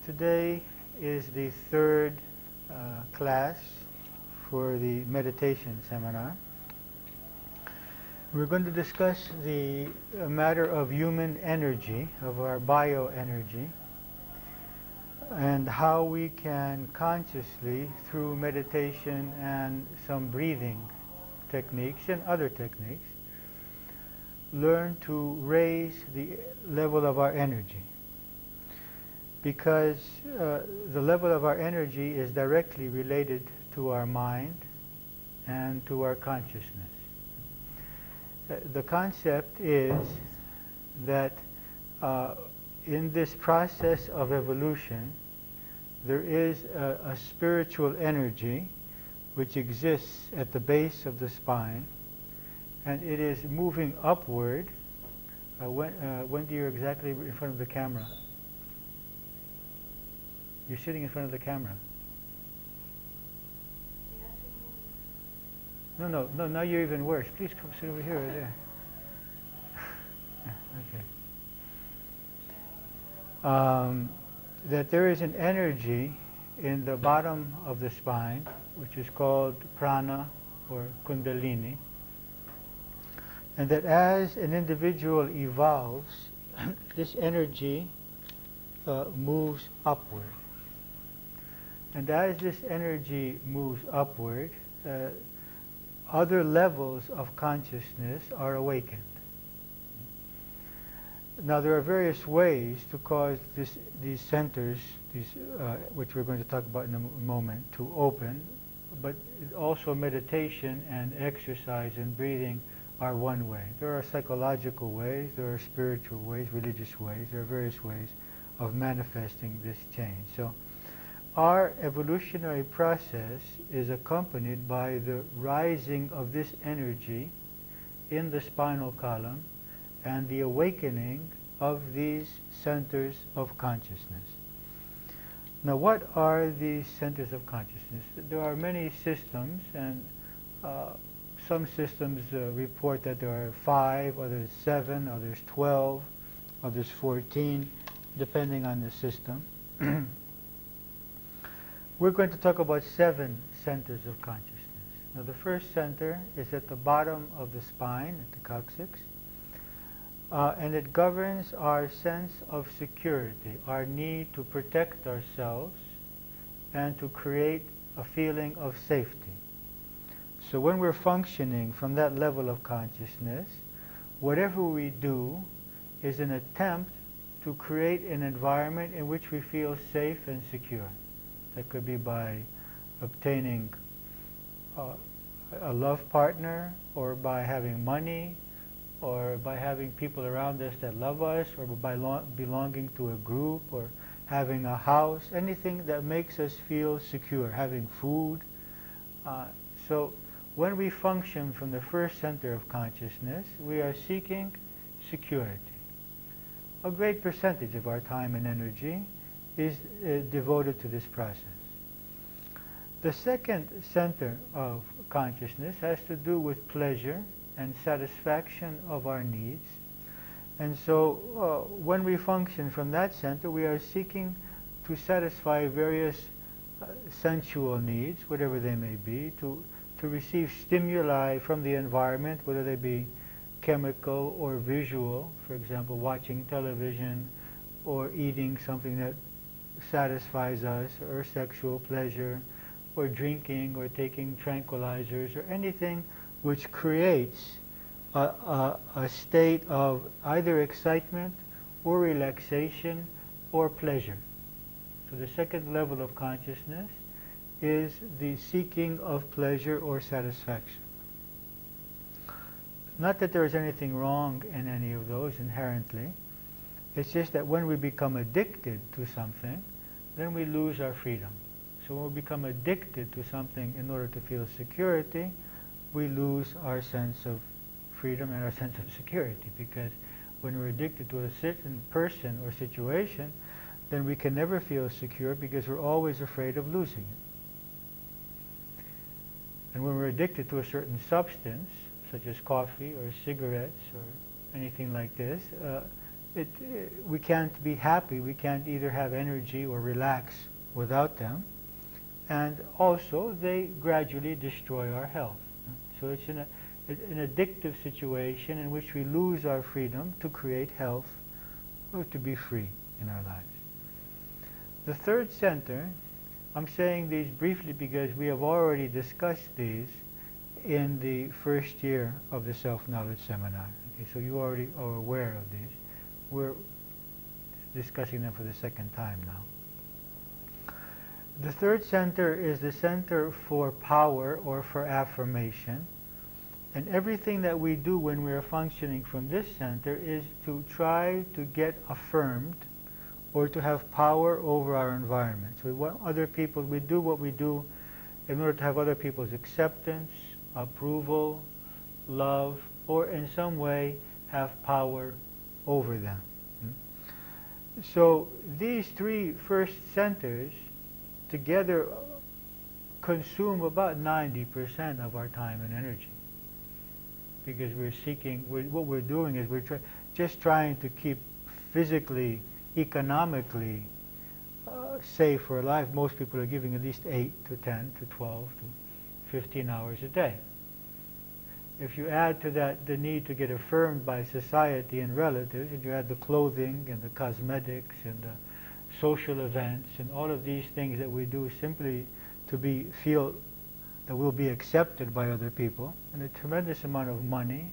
Today is the third class for the meditation seminar. We're going to discuss the matter of human energy, of our bioenergy, and how we can consciously, through meditation and some breathing techniques and other techniques, learn to raise the level of our energy. Because the level of our energy is directly related to our mind and to our consciousness. The concept is that in this process of evolution, there is a spiritual energy which exists at the base of the spine, and it is moving upward. Wendy, you're exactly in front of the camera. You're sitting in front of the camera. No, now you're even worse. Please come sit over here or there. Okay. That there is an energy in the bottom of the spine, which is called prana or kundalini, and that as an individual evolves, this energy moves upward. And as this energy moves upward, other levels of consciousness are awakened. Now there are various ways to cause these centers, which we're going to talk about in a moment, to open, but also meditation and exercise and breathing are one way. There are psychological ways, there are spiritual ways, religious ways, there are various ways of manifesting this change. So our evolutionary process is accompanied by the rising of this energy in the spinal column and the awakening of these centers of consciousness. Now, what are these centers of consciousness? There are many systems, and some systems report that there are 5, others 7, others 12, others 14, depending on the system. We're going to talk about 7 centers of consciousness. Now, the first center is at the bottom of the spine, at the coccyx, and it governs our sense of security, our need to protect ourselves and to create a feeling of safety. So when we're functioning from that level of consciousness, whatever we do is an attempt to create an environment in which we feel safe and secure. That could be by obtaining a love partner, or by having money, or by having people around us that love us, or by belonging to a group, or having a house, anything that makes us feel secure, having food. So when we function from the first center of consciousness, we are seeking security. A great percentage of our time and energy is devoted to this process. The second center of consciousness has to do with pleasure and satisfaction of our needs. And so when we function from that center, we are seeking to satisfy various sensual needs, whatever they may be, to receive stimuli from the environment, whether they be chemical or visual, for example, watching television or eating something that satisfies us, or sexual pleasure, or drinking, or taking tranquilizers, or anything which creates a state of either excitement or relaxation or pleasure. So the second level of consciousness is the seeking of pleasure or satisfaction. Not that there is anything wrong in any of those inherently. It's just that when we become addicted to something, then we lose our freedom. So when we become addicted to something in order to feel security, we lose our sense of freedom and our sense of security, because when we're addicted to a certain person or situation, then we can never feel secure because we're always afraid of losing it. And when we're addicted to a certain substance, such as coffee or cigarettes or anything like this, we can't be happy, we can't either have energy or relax without them. And also, they gradually destroy our health. So it's an addictive situation in which we lose our freedom to create health or to be free in our lives. The third center, I'm saying these briefly because we have already discussed these in the first year of the Self-Knowledge Seminar. Okay, so you already are aware of these. We're discussing them for the second time now. The third center is the center for power or for affirmation. And everything that we do when we are functioning from this center is to try to get affirmed or to have power over our environment. So we want other people, we do what we do in order to have other people's acceptance, approval, love, or in some way have power over them. So these three first centers together consume about 90% of our time and energy. Because we're seeking, what we're doing is we're just trying to keep physically, economically safe for life. Most people are giving at least 8 to 10 to 12 to 15 hours a day. If you add to that the need to get affirmed by society and relatives, and you add the clothing and the cosmetics and the social events and all of these things that we do simply to feel that we'll be accepted by other people, and a tremendous amount of money,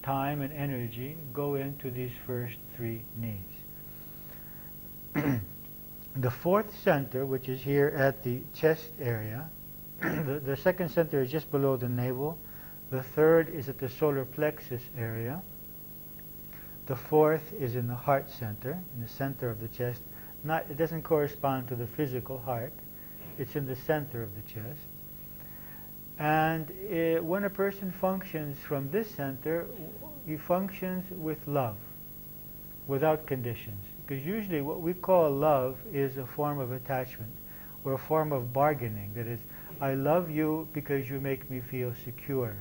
time, and energy go into these first three needs. The fourth center, which is here at the chest area, the second center is just below the navel. The third is at the solar plexus area. The fourth is in the heart center, in the center of the chest. It doesn't correspond to the physical heart. It's in the center of the chest. And when a person functions from this center, he functions with love, without conditions. Because usually what we call love is a form of attachment, or a form of bargaining. That is, I love you because you make me feel secure,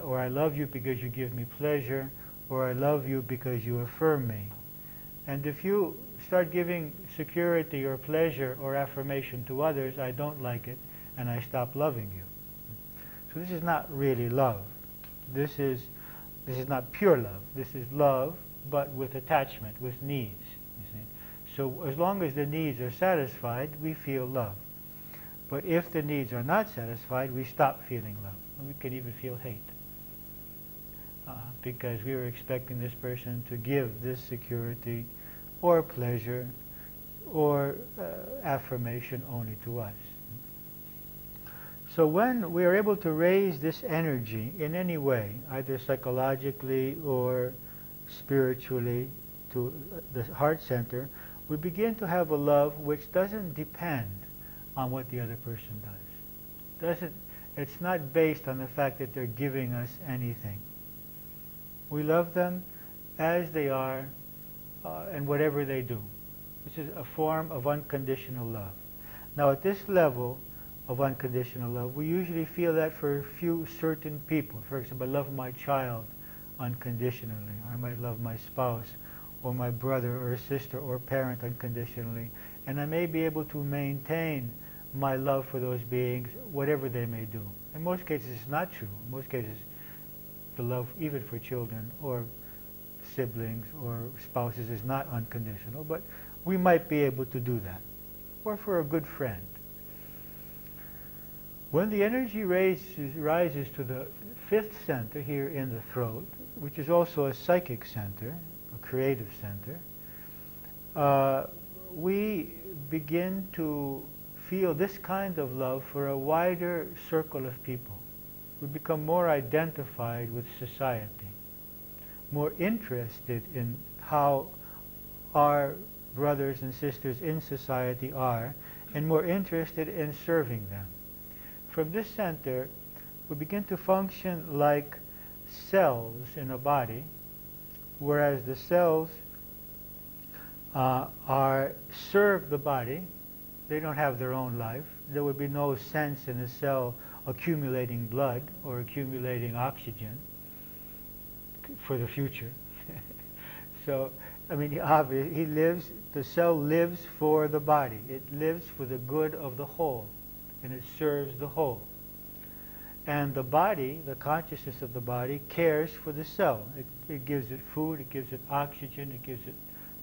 or I love you because you give me pleasure, or I love you because you affirm me. And if you start giving security or pleasure or affirmation to others, I don't like it, and I stop loving you. So this is not really love. This is not pure love. This is love, but with attachment, with needs. You see? So as long as the needs are satisfied, we feel love. But if the needs are not satisfied, we stop feeling love. And we can even feel hate. Because we were expecting this person to give this security or pleasure or affirmation only to us. So when we are able to raise this energy in any way, either psychologically or spiritually to the heart center, we begin to have a love which doesn't depend on what the other person does. It's not based on the fact that they're giving us anything. We love them as they are and whatever they do. This is a form of unconditional love. Now at this level of unconditional love, we usually feel that for a few certain people. For example, I love my child unconditionally. I might love my spouse or my brother or sister or parent unconditionally. And I may be able to maintain my love for those beings, whatever they may do. In most cases, it's not true. In most cases, the love, even for children or siblings or spouses, is not unconditional. But we might be able to do that. Or for a good friend. When the energy rises to the fifth center here in the throat, which is also a psychic center, a creative center, we begin to feel this kind of love for a wider circle of people. We become more identified with society, more interested in how our brothers and sisters in society are, and more interested in serving them. From this center, we begin to function like cells in a body, whereas the cells serve the body. They don't have their own life. There would be no sense in a cell accumulating blood or accumulating oxygen for the future. So I mean, he lives, the cell lives for the body. It lives for the good of the whole, and it serves the whole. And the body, the consciousness of the body, cares for the cell. It gives it food, it gives it oxygen, it gives it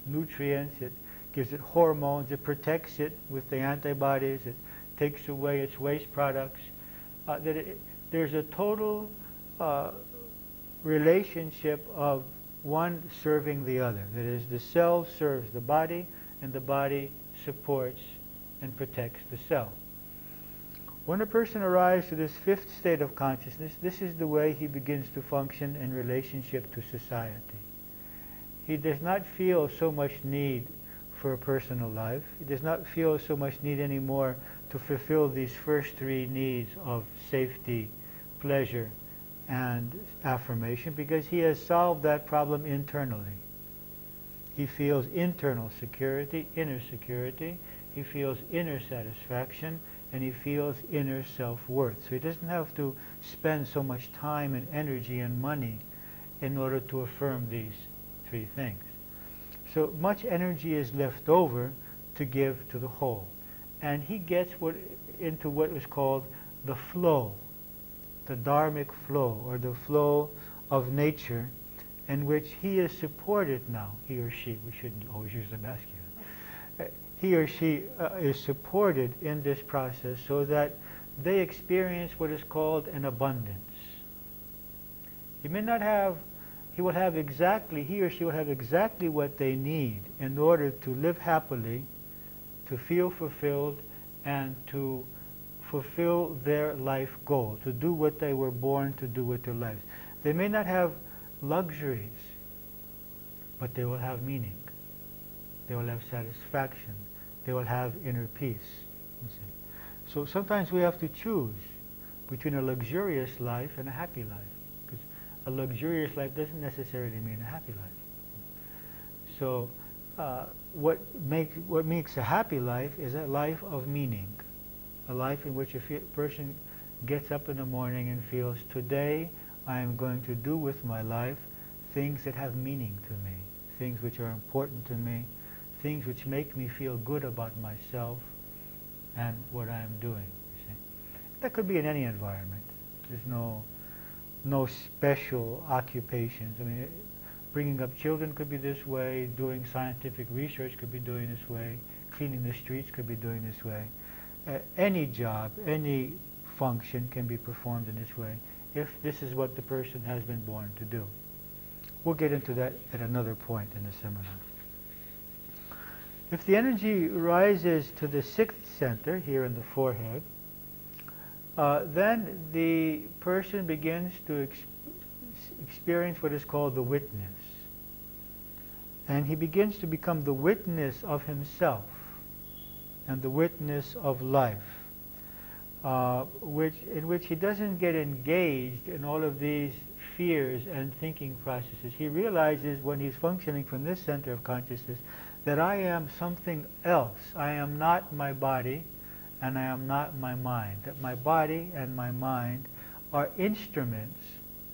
nutrients, it gives it hormones, it protects it with the antibodies, it takes away its waste products. There's a total relationship of one serving the other. That is, the cell serves the body, and the body supports and protects the cell. When a person arrives to this fifth state of consciousness, this is the way he begins to function in relationship to society. He does not feel so much need for a personal life. He does not feel so much need anymore to fulfill these first three needs of safety, pleasure, and affirmation, because he has solved that problem internally. He feels internal security, inner security. He feels inner satisfaction, and he feels inner self-worth. So he doesn't have to spend so much time and energy and money in order to affirm these three things. So much energy is left over to give to the whole. And he gets into what is called the flow, the dharmic flow, or the flow of nature, in which he is supported now, he or she, we shouldn't always use the masculine. He or she is supported in this process so that they experience what is called an abundance. He may not have, he or she will have exactly what they need in order to live happily, to feel fulfilled, and to fulfill their life goal, to do what they were born to do with their lives. They may not have luxuries, but they will have meaning. They will have satisfaction. They will have inner peace. You see. So sometimes we have to choose between a luxurious life and a happy life, because a luxurious life doesn't necessarily mean a happy life. So what makes a happy life is a life of meaning, a life in which a person gets up in the morning and feels, today I am going to do with my life things that have meaning to me, things which are important to me, things which make me feel good about myself and what I am doing. You see. That could be in any environment. There's no special occupations. I mean, bringing up children could be this way, doing scientific research could be doing this way, cleaning the streets could be doing this way. Any job, any function can be performed in this way if this is what the person has been born to do. We'll get into that at another point in the seminar. If the energy rises to the sixth center, here in the forehead, then the person begins to experience what is called the witness. And he begins to become the witness of himself and the witness of life, in which he doesn't get engaged in all of these fears and thinking processes. He realizes when he's functioning from this center of consciousness that I am something else. I am not my body and I am not my mind. That my body and my mind are instruments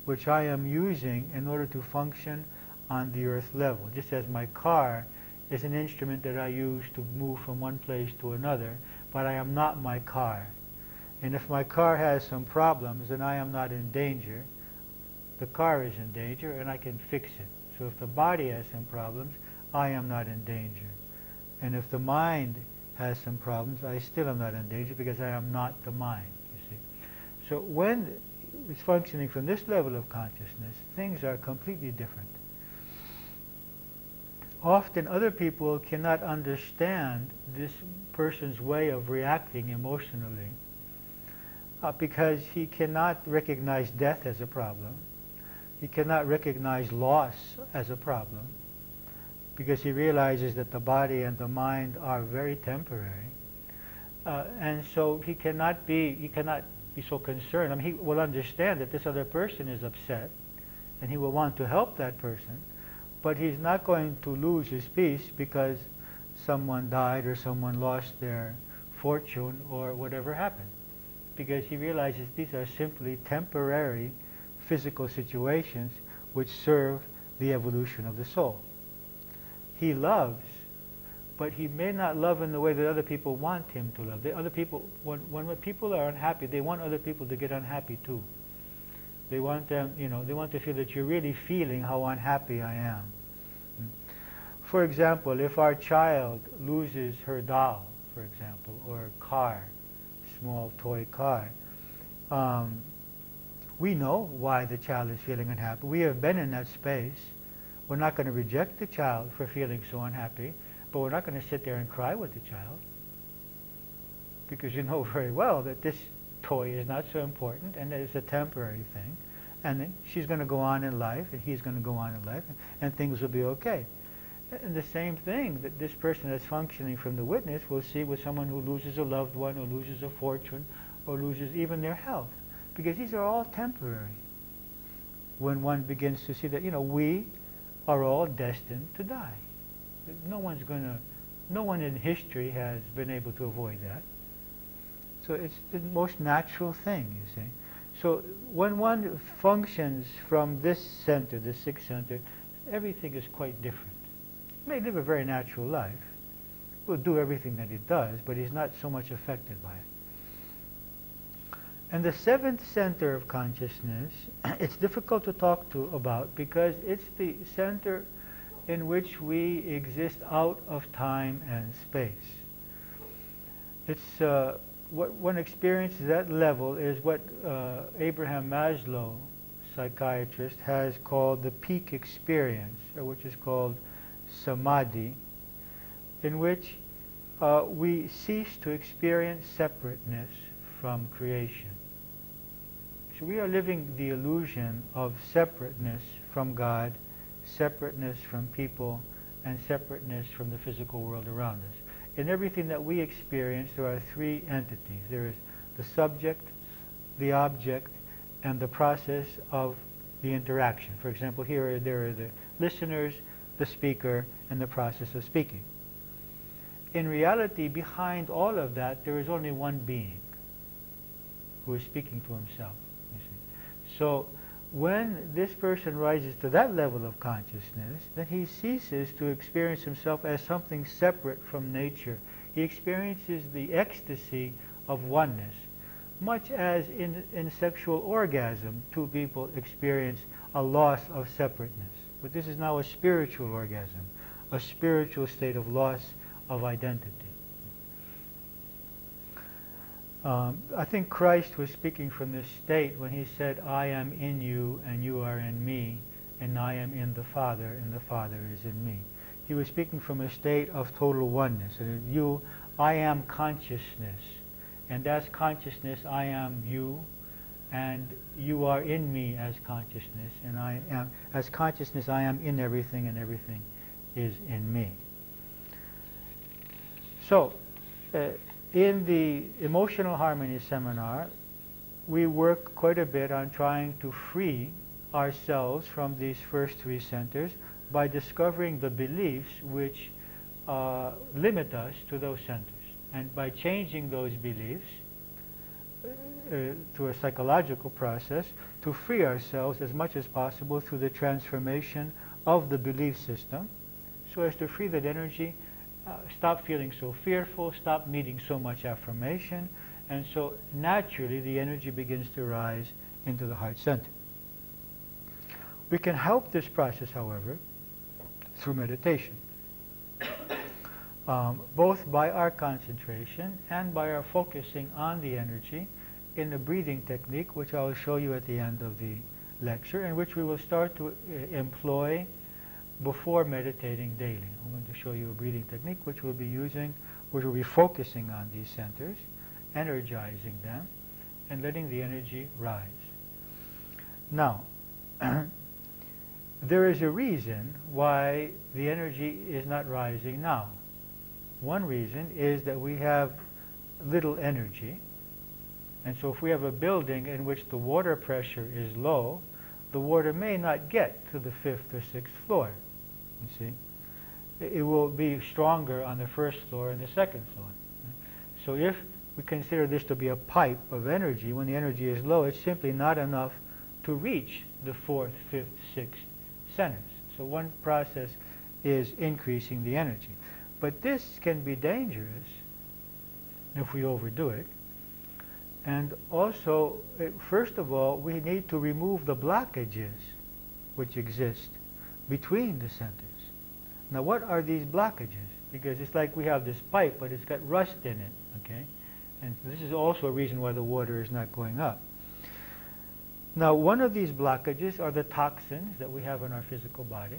which I am using in order to function on the earth level. Just as my car is an instrument that I use to move from one place to another, but I am not my car. And if my car has some problems, then I am not in danger. The car is in danger, and I can fix it. So if the body has some problems, I am not in danger. And if the mind has some problems, I still am not in danger because I am not the mind, you see. So when it's functioning from this level of consciousness, things are completely different. Often other people cannot understand this person's way of reacting emotionally because he cannot recognize death as a problem. He cannot recognize loss as a problem because he realizes that the body and the mind are very temporary. And so he cannot be so concerned. I mean, he will understand that this other person is upset and he will want to help that person, but he's not going to lose his peace because someone died or someone lost their fortune or whatever happened, because he realizes these are simply temporary physical situations which serve the evolution of the soul. he loves, but he may not love in the way that other people want him to love. Other people, when people are unhappy, they want other people to get unhappy too. They want them, they want to feel that you're really feeling how unhappy I am. For example, if our child loses her doll, for example, or a car, small toy car, we know why the child is feeling unhappy. We have been in that space. We're not going to reject the child for feeling so unhappy, but we're not going to sit there and cry with the child, because you know very well that this toy is not so important and it's a temporary thing, and then she's going to go on in life and he's going to go on in life, and things will be okay. And the same thing that this person that's functioning from the witness will see with someone who loses a loved one, or loses a fortune, or loses even their health, because these are all temporary. When one begins to see that, we are all destined to die. No one in history has been able to avoid that. So it's the most natural thing, you see. So when one functions from this center, the sixth center, everything is quite different. He may live a very natural life. Will do everything that he does, but he's not so much affected by it. And the seventh center of consciousness, it's difficult to talk about, because it's the center in which we exist out of time and space. It's what one experiences at that level is what Abraham Maslow, psychiatrist, has called the peak experience, or which is called samadhi, in which we cease to experience separateness from creation. So we are living the illusion of separateness from God, separateness from people, and separateness from the physical world around us. In everything that we experience, there are three entities. There is the subject, the object, and the process of the interaction. For example, there are the listeners, the speaker, and the process of speaking. In reality, behind all of that, there is only one being who is speaking to himself. You see. So when this person rises to that level of consciousness, then he ceases to experience himself as something separate from nature. He experiences the ecstasy of oneness, much as in sexual orgasm, two people experience a loss of separateness. But this is now a spiritual orgasm, a spiritual state of loss of identity. I think Christ was speaking from this state when he said, I am in you and you are in me, and I am in the Father and the Father is in me. He was speaking from a state of total oneness. And I am consciousness, and as consciousness I am you, and you are in me as consciousness, and I am as consciousness I am in everything, and everything is in me. So in the Emotional Harmony Seminar, we work quite a bit on trying to free ourselves from these first three centers by discovering the beliefs which limit us to those centers. And by changing those beliefs through a psychological process, to free ourselves as much as possible through the transformation of the belief system, so as to free that energy, stop feeling so fearful, stop needing so much affirmation, and so naturally the energy begins to rise into the heart center. We can help this process, however, through meditation, both by our concentration and by our focusing on the energy in the breathing technique, which I will show you at the end of the lecture, and which we will start to employ before meditating daily. I'm going to show you a breathing technique which we'll be using, which will be focusing on these centers, energizing them, and letting the energy rise. Now, there is a reason why the energy is not rising now. One reason is that we have little energy, and so if we have a building in which the water pressure is low, the water may not get to the 5th or 6th floor, you see. It will be stronger on the 1st floor and the 2nd floor. So if we consider this to be a pipe of energy, when the energy is low, it's simply not enough to reach the 4th, 5th, 6th centers. So one process is increasing the energy. But this can be dangerous if we overdo it. And also, first of all, we need to remove the blockages which exist between the centers. Now, what are these blockages? Because it's like we have this pipe, but it's got rust in it, okay? And this is also a reason why the water is not going up. Now, one of these blockages are the toxins that we have in our physical body.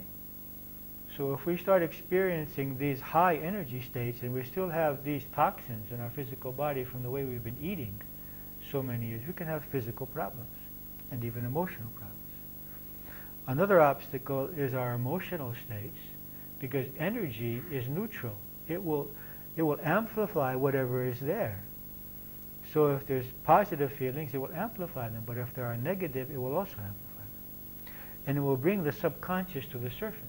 So if we start experiencing these high energy states and we still have these toxins in our physical body from the way we've been eating so many years, we can have physical problems and even emotional problems. Another obstacle is our emotional states, because energy is neutral. It will amplify whatever is there. So if there's positive feelings, it will amplify them, but if there are negative, it will also amplify them. And it will bring the subconscious to the surface.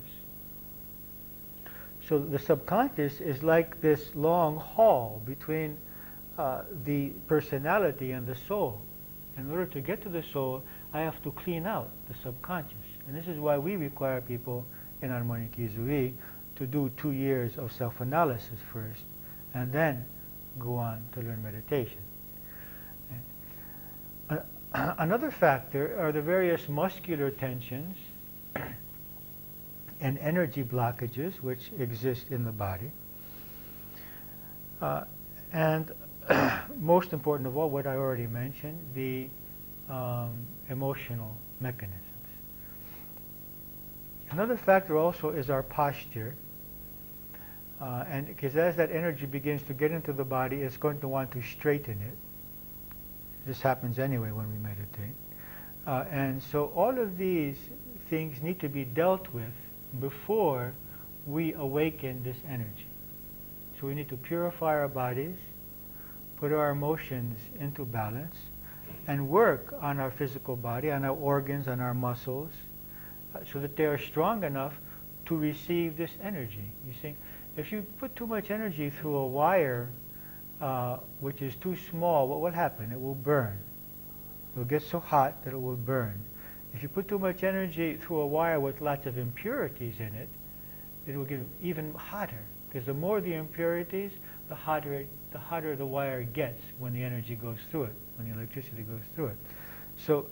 So the subconscious is like this long hall between the personality and the soul. In order to get to the soul, I have to clean out the subconscious. And this is why we require people in Harmonic Izui to do 2 years of self-analysis first, and then go on to learn meditation. Another factor are the various muscular tensions and energy blockages which exist in the body. And most important of all, what I already mentioned, the emotional mechanisms. Another factor also is our posture. And because as that energy begins to get into the body, it's going to want to straighten it. This happens anyway when we meditate. And so all of these things need to be dealt with before we awaken this energy. So we need to purify our bodies, put our emotions into balance, and work on our physical body, on our organs, on our muscles, so that they are strong enough to receive this energy. You see, if you put too much energy through a wire which is too small, what will happen? It will burn. It will get so hot that it will burn. If you put too much energy through a wire with lots of impurities in it, it will get even hotter. Because the more the impurities, the hotter the wire gets when the energy goes through it, when the electricity goes through it. So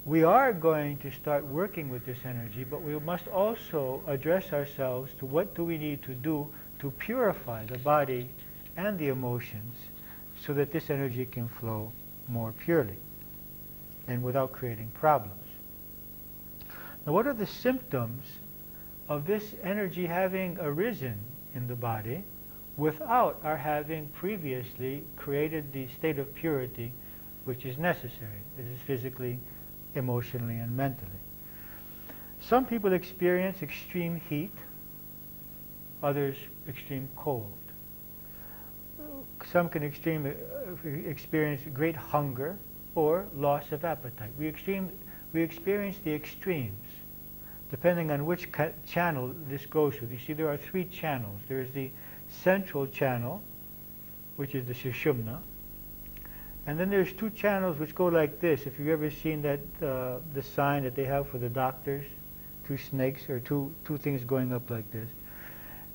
we are going to start working with this energy, but we must also address ourselves to what do we need to do to purify the body and the emotions so that this energy can flow more purely and without creating problems. Now, what are the symptoms of this energy having arisen in the body without our having previously created the state of purity which is necessary? This is physically, emotionally, and mentally. Some people experience extreme heat, others extreme cold. Some can experience great hunger or loss of appetite. We experience the extremes depending on which channel this goes through. You see, there are 3 channels. There is the central channel, which is the Sushumna, and then there's 2 channels which go like this. If you've ever seen that the sign that they have for the doctors, 2 snakes or two things going up like this.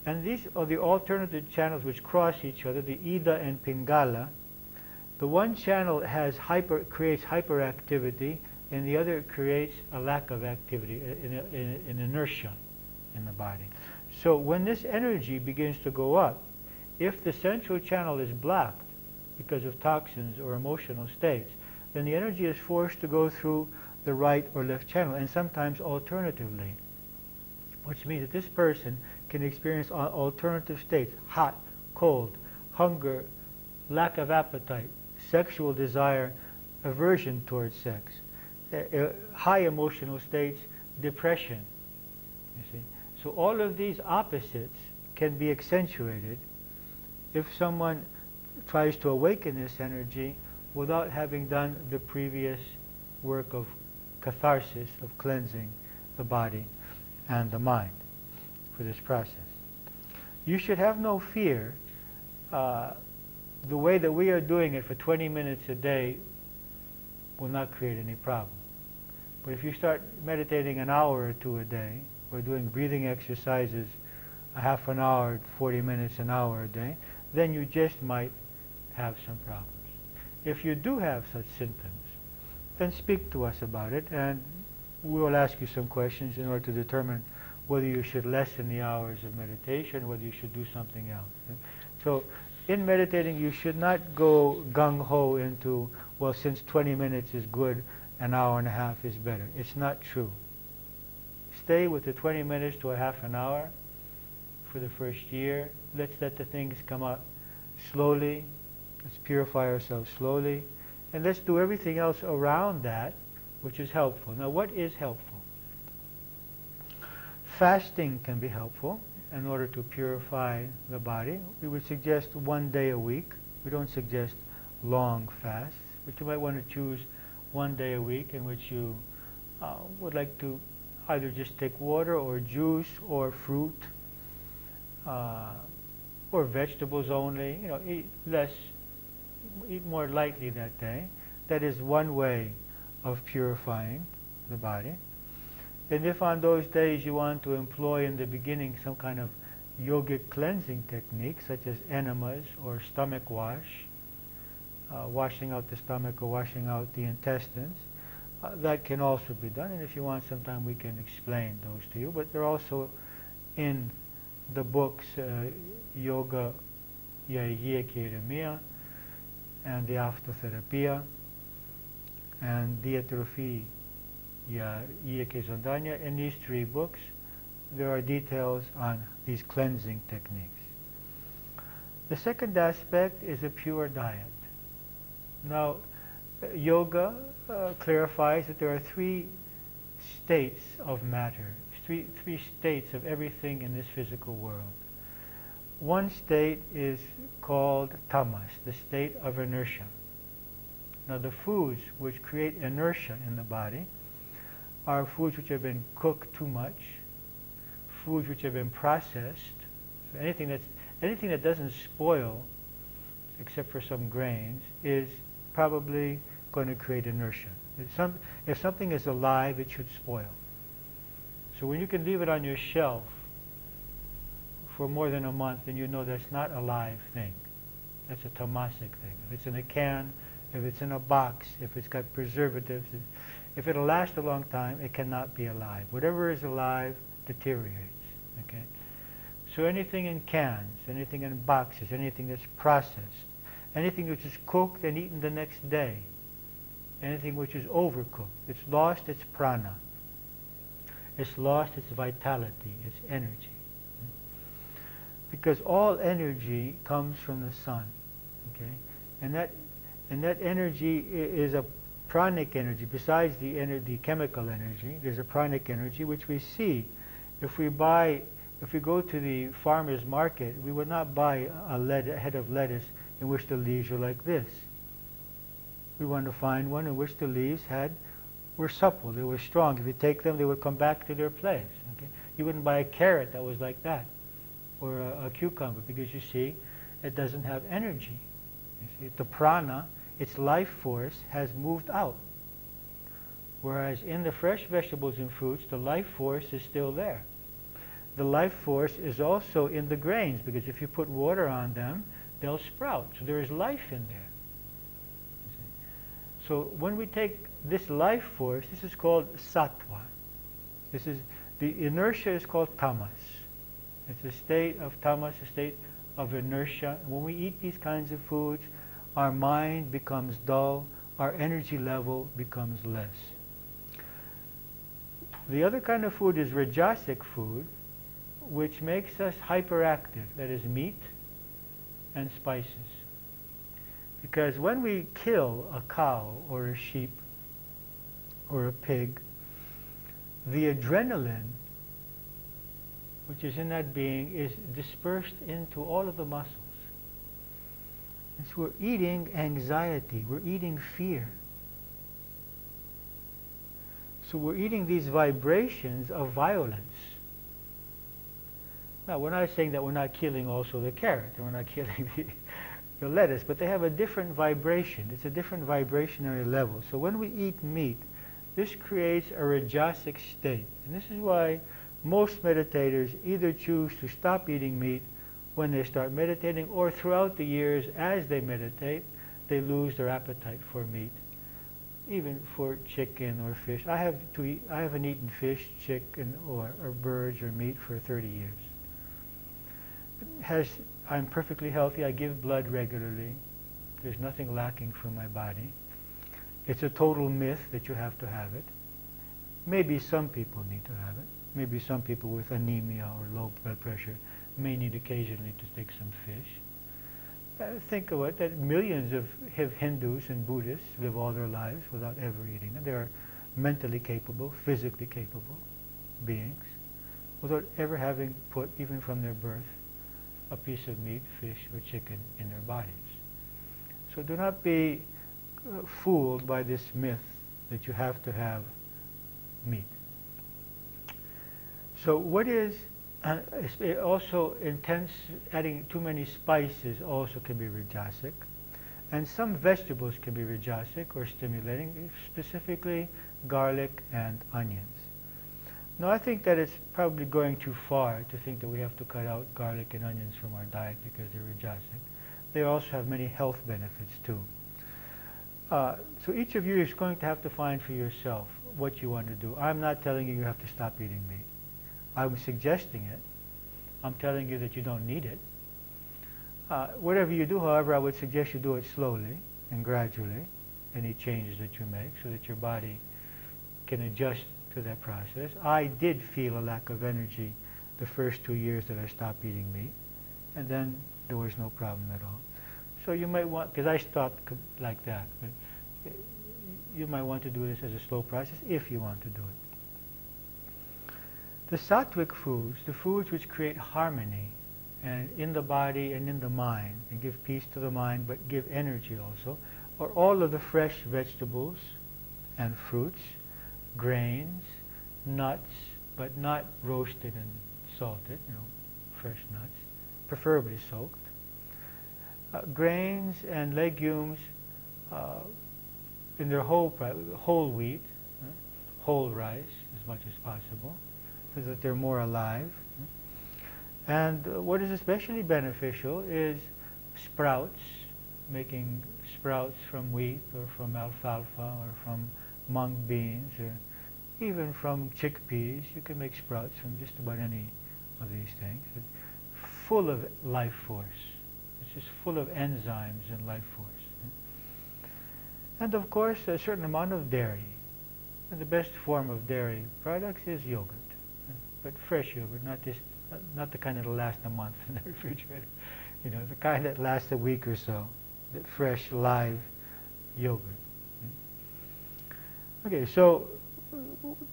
And these are the alternative channels which cross each other, the Ida and Pingala. The one channel creates hyperactivity, and the other creates a lack of activity, an inertia in the body. So when this energy begins to go up, if the central channel is blocked because of toxins or emotional states, then the energy is forced to go through the right or left channel, and sometimes alternatively, which means that this person can experience alternative states: hot, cold, hunger, lack of appetite, sexual desire, aversion towards sex, high emotional states, depression. You see? So all of these opposites can be accentuated if someone tries to awaken this energy without having done the previous work of catharsis, of cleansing the body and the mind for this process. You should have no fear. The way that we are doing it for 20 minutes a day will not create any problem. But if you start meditating an hour or 2 a day, or doing breathing exercises a half an hour, 40 minutes, an hour a day, then you just might have some problems. If you do have such symptoms, then speak to us about it, and we will ask you some questions in order to determine whether you should lessen the hours of meditation, whether you should do something else. So in meditating, you should not go gung-ho into, well, since 20 minutes is good, an hour and a half is better. It's not true. Stay with the 20 minutes to a half an hour for the first year. Let's let the things come out slowly. Let's purify ourselves slowly. And let's do everything else around that which is helpful. Now, what is helpful? Fasting can be helpful in order to purify the body. We would suggest 1 day a week. We don't suggest long fasts, but you might want to choose 1 day a week in which you would like to either just take water or juice or fruit or vegetables only. You know, eat more lightly that day. That is one way of purifying the body. And if on those days you want to employ in the beginning some kind of yogic cleansing technique, such as enemas or stomach wash, washing out the stomach or washing out the intestines, that can also be done. And if you want sometime we can explain those to you. But they're also in the books Yoga Yaikia and the Aftotherapia and Diatrophia Ieke. In these 3 books, there are details on these cleansing techniques. The second aspect is a pure diet. Now, yoga clarifies that there are 3 states of matter, three states of everything in this physical world. One state is called tamas, the state of inertia. Now, the foods which create inertia in the body are foods which have been cooked too much, foods which have been processed. So anything that doesn't spoil, except for some grains, is probably going to create inertia. If something is alive, it should spoil. So when you can leave it on your shelf for more than a month, then you know that's not a live thing. That's a tamasic thing. If it's in a can, if it's in a box, if it's got preservatives, if it'll last a long time, it cannot be alive. Whatever is alive deteriorates. Okay? So anything in cans, anything in boxes, anything that's processed, anything which is cooked and eaten the next day, anything which is overcooked, it's lost its prana. It's lost its vitality, its energy. Because all energy comes from the sun. Okay? And that energy is a pranic energy. Besides the chemical energy, there's a pranic energy which we see. If we go to the farmer's market, we would not buy a head of lettuce in which the leaves are like this. We want to find one in which the leaves were supple, they were strong. If you take them, they would come back to their place. Okay? You wouldn't buy a carrot that was like that, or a cucumber, because you see, it doesn't have energy. You see, the prana, its life force, has moved out. Whereas in the fresh vegetables and fruits, the life force is still there. The life force is also in the grains, because if you put water on them, they'll sprout. So there is life in there. So when we take this life force, this is called sattva. The inertia is called tamas. It's a state of tamas, a state of inertia. When we eat these kinds of foods, our mind becomes dull, our energy level becomes less. The other kind of food is rajasic food, which makes us hyperactive. That is meat and spices. Because when we kill a cow or a sheep or a pig, the adrenaline which is in that being is dispersed into all of the muscles. And so we're eating anxiety, we're eating fear. So we're eating these vibrations of violence. Now, we're not saying that we're not killing also the carrot, and we're not killing the lettuce, but they have a different vibration. It's a different vibrationary level. So when we eat meat, this creates a rajasic state. And this is why most meditators either choose to stop eating meat when they start meditating, or throughout the years as they meditate, they lose their appetite for meat, even for chicken or fish. I haven't eaten fish, chicken, or birds or meat for 30 years. I'm perfectly healthy. I give blood regularly. There's nothing lacking from my body. It's a total myth that you have to have it. Maybe some people need to have it. Maybe some people with anemia or low blood pressure may need occasionally to take some fish. Think of it, that millions of Hindus and Buddhists live all their lives without ever eating them. They are mentally capable, physically capable beings, without ever having put, even from their birth, a piece of meat, fish, or chicken in their bodies. So do not be fooled by this myth that you have to have meat. So what is also intense, adding too many spices also can be rajasic, and some vegetables can be rajasic or stimulating, specifically garlic and onions. Now I think that it's probably going too far to think that we have to cut out garlic and onions from our diet because they're rajasic. They also have many health benefits too. So each of you is going to have to find for yourself what you want to do. I'm not telling you you have to stop eating meat. I'm suggesting it. I'm telling you that you don't need it. Whatever you do, however, I would suggest you do it slowly and gradually, any changes that you make, so that your body can adjust to that process. I did feel a lack of energy the first 2 years that I stopped eating meat, and then there was no problem at all. So you might want, because I stopped like that, but you might want to do this as a slow process if you want to do it. The sattvic foods, the foods which create harmony and in the body and in the mind, and give peace to the mind but give energy also, are all of the fresh vegetables and fruits, grains, nuts, but not roasted and salted, fresh nuts, preferably soaked. Grains and legumes in their whole wheat, whole rice as much as possible, so that they're more alive. And what is especially beneficial is sprouts, making sprouts from wheat or from alfalfa or from mung beans or even from chickpeas. You can make sprouts from just about any of these things. It's full of life force. It's just full of enzymes and life force. And of course, a certain amount of dairy. And the best form of dairy products is yogurt, but fresh yogurt, not the kind that will last a month in the refrigerator. The kind that lasts a week or so. The fresh, live yogurt. Okay, so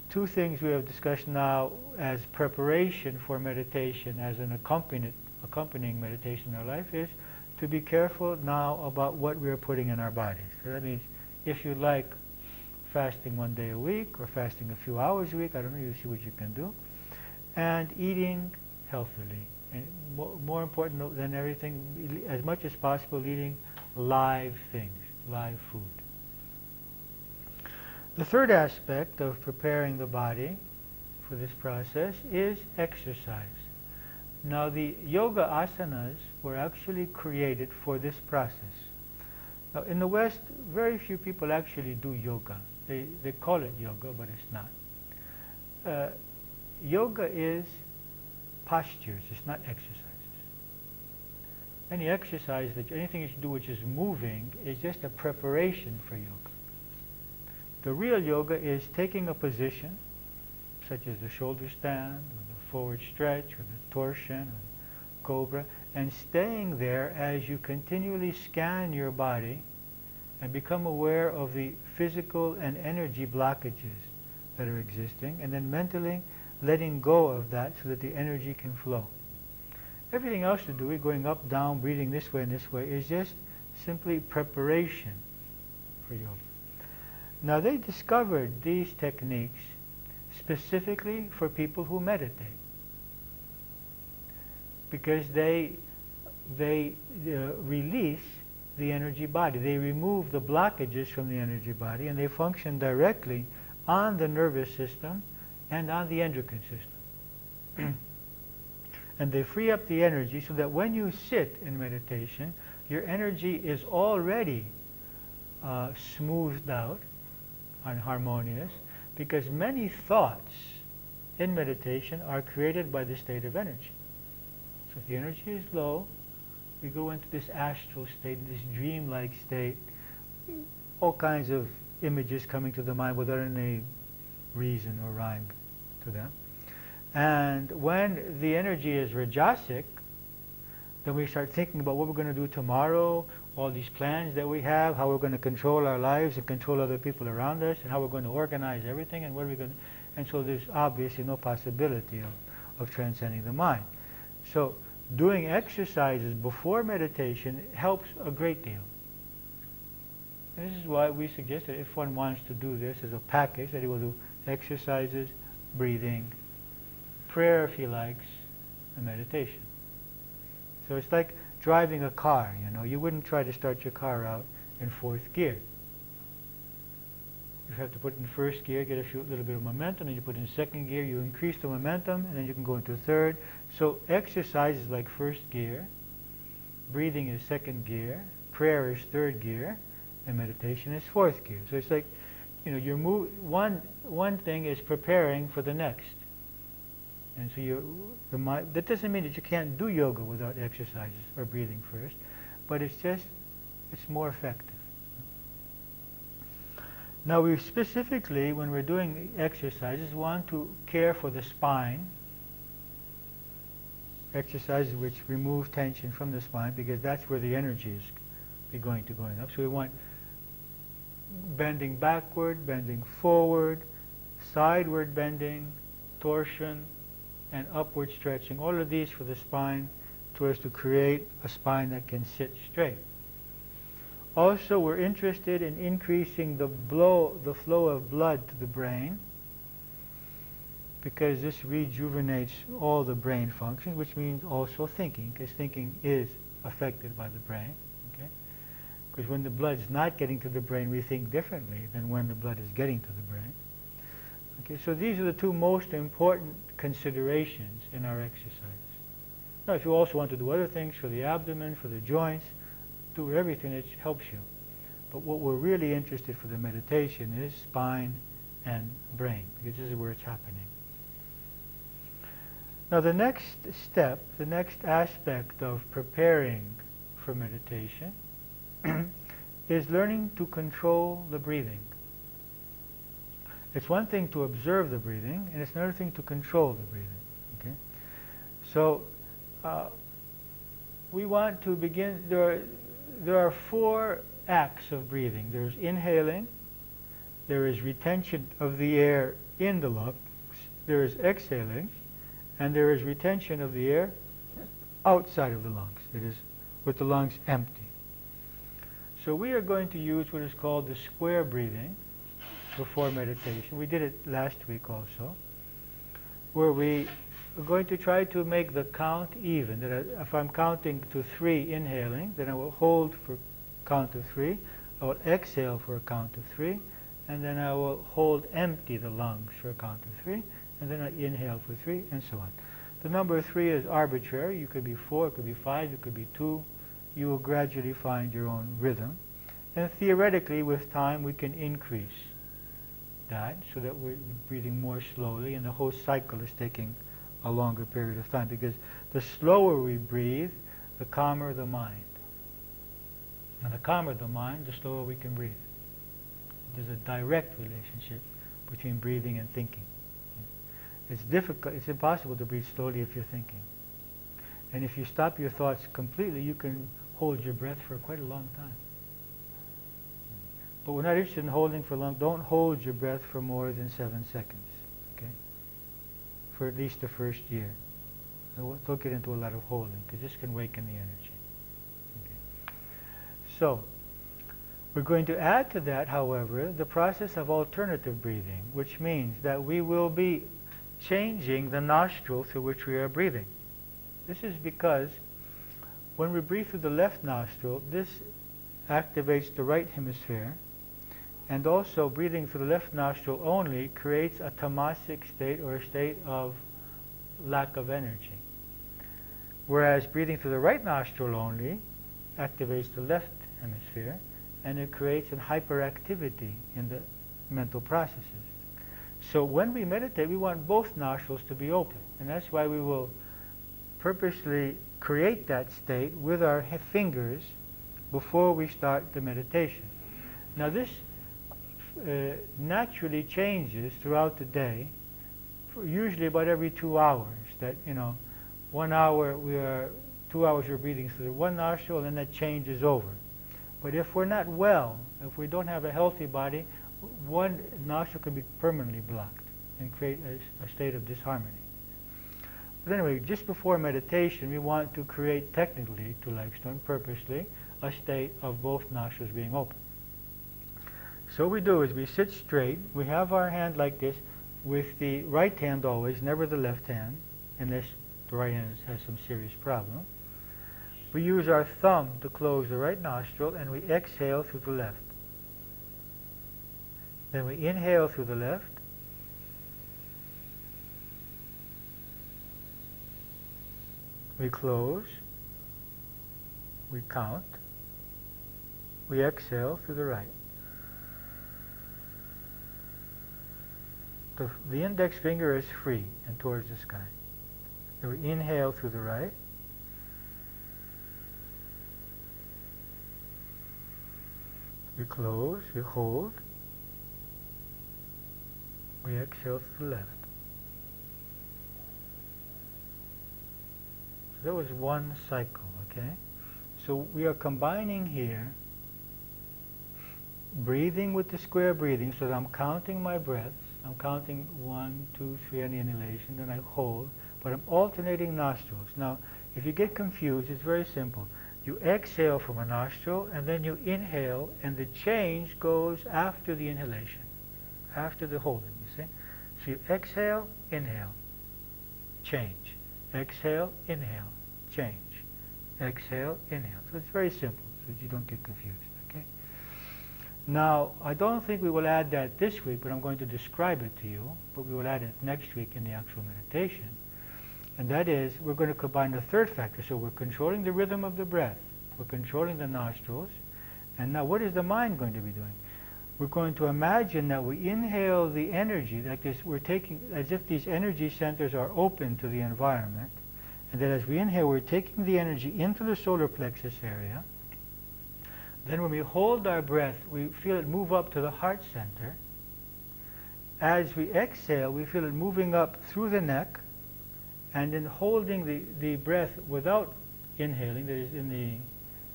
two things we have discussed now as preparation for meditation, as an accompanying meditation in our life, is to be careful now about what we are putting in our bodies. So that means if you like fasting 1 day a week or fasting a few hours a week, I don't know, you see what you can do, and eating healthily. And more important than everything, as much as possible, eating live things, live food. The third aspect of preparing the body for this process is exercise. Now the yoga asanas were actually created for this process. Now in the West, very few people actually do yoga. They call it yoga, but it's not. Yoga is postures, it's not exercises. Anything you do which is moving is just a preparation for yoga. The real yoga is taking a position, such as the shoulder stand, or the forward stretch, or the torsion, or the cobra, and staying there as you continually scan your body and become aware of the physical and energy blockages that are existing, and then mentally letting go of that so that the energy can flow. Everything else to do, going up, down, breathing this way and this way, is just simply preparation for yoga. Now they discovered these techniques specifically for people who meditate, because they release the energy body. They remove the blockages from the energy body, and they function directly on the nervous system and on the endocrine system. And they free up the energy so that when you sit in meditation, your energy is already smoothed out and harmonious, because many thoughts in meditation are created by the state of energy. So if the energy is low, we go into this astral state, this dreamlike state, all kinds of images coming to the mind without any reason or rhyme to them. And when the energy is rajasic, then we start thinking about what we're going to do tomorrow, all these plans that we have, how we're going to control our lives and control other people around us, and how we're going to organize everything, and what are we going to... And so there's obviously no possibility of transcending the mind. So doing exercises before meditation helps a great deal. And this is why we suggest that if one wants to do this as a package, that he will do exercises, breathing, prayer if he likes, and meditation. So it's like driving a car, you know. You wouldn't try to start your car out in fourth gear. You have to put it in first gear, get a little bit of momentum, then you put it in second gear, you increase the momentum, and then you can go into third. So exercise is like first gear, breathing is second gear, prayer is third gear, and meditation is fourth gear. So it's like, you know, you're one thing is preparing for the next. And so that doesn't mean that you can't do yoga without exercises or breathing first, but it's more effective. Now we specifically, when we're doing exercises, want to care for the spine, exercises which remove tension from the spine, because that's where the energy is going up. So we want bending backward, bending forward, sideward bending, torsion, and upward stretching. All of these for the spine, so as to create a spine that can sit straight. Also, we're interested in increasing the flow of blood to the brain, because this rejuvenates all the brain functions, which means also thinking, because thinking is affected by the brain. Okay? Because when the blood is not getting to the brain, we think differently than when the blood is getting to the brain. Okay, so these are the two most important considerations in our exercises. Now, if you also want to do other things for the abdomen, for the joints, do everything that helps you. But what we're really interested for the meditation is spine and brain, because this is where it's happening. Now the next step, the next aspect of preparing for meditation is learning to control the breathing. It's one thing to observe the breathing, and it's another thing to control the breathing. Okay? So we want to begin. There are 4 acts of breathing. There's inhaling, there is retention of the air in the lungs, there is exhaling, and there is retention of the air outside of the lungs, that is, with the lungs empty. So we are going to use what is called the square breathing before meditation. We did it last week also, where we are going to try to make the count even. That if I'm counting to 3 inhaling, then I will hold for count of 3, I will exhale for a count of 3, and then I will hold empty the lungs for a count of 3, and then I inhale for 3, and so on. The number 3 is arbitrary. You could be 4, it could be 5, it could be 2. You will gradually find your own rhythm. And theoretically, with time, we can increase that so that we're breathing more slowly, and the whole cycle is taking a longer period of time, because the slower we breathe, the calmer the mind. And the calmer the mind, the slower we can breathe. There's a direct relationship between breathing and thinking. It's difficult, it's impossible to breathe slowly if you're thinking. And if you stop your thoughts completely, you can hold your breath for quite a long time. But we're not interested in holding for long. Don't hold your breath for more than 7 seconds, okay? For at least the first year. Don't get into a lot of holding, because this can waken the energy. Okay. So, we're going to add to that, however, the process of alternative breathing, which means that we will be changing the nostril through which we are breathing. This is because when we breathe through the left nostril, this activates the right hemisphere, and also breathing through the left nostril only creates a tamasic state, or a state of lack of energy. Whereas breathing through the right nostril only activates the left hemisphere, and it creates a hyperactivity in the mental processes. So when we meditate, we want both nostrils to be open, and that's why we will purposely create that state with our fingers before we start the meditation. Now this naturally changes throughout the day, usually about every 2 hours. That, 1 hour 2 hours we're breathing through one nostril, and then that changes over. But if we're not well, if we don't have a healthy body, one nostril can be permanently blocked and create a state of disharmony. But anyway, just before meditation, we want to create technically, to Legstone, purposely, a state of both nostrils being open. So what we do is we sit straight. We have our hand like this, with the right hand always, never the left hand, unless the right hand has some serious problem. We use our thumb to close the right nostril, and we exhale through the left. Then we inhale through the left. We close. We count. We exhale through the right. The index finger is free and towards the sky. Then we inhale through the right. We close, we hold. We exhale through the left. So that was one cycle, okay? So we are combining here breathing with the square breathing, so that I'm counting my breaths. I'm counting 1, 2, 3 on the inhalation, then I hold, but I'm alternating nostrils. Now, if you get confused, it's very simple. You exhale from a nostril, and then you inhale, and the change goes after the inhalation, after the holding, you see? So you exhale, inhale, change. Exhale, inhale, change. Exhale, inhale. So it's very simple, so that you don't get confused, okay? Now, I don't think we will add that this week, but I'm going to describe it to you, but we will add it next week in the actual meditation. And that is, we're going to combine the third factor. So we're controlling the rhythm of the breath. We're controlling the nostrils. And now what is the mind going to be doing? We're going to imagine that we inhale the energy, like this, we're taking, as if these energy centers are open to the environment. And that as we inhale, we're taking the energy into the solar plexus area. Then when we hold our breath, we feel it move up to the heart center. As we exhale, we feel it moving up through the neck. And in holding the breath without inhaling, that is in the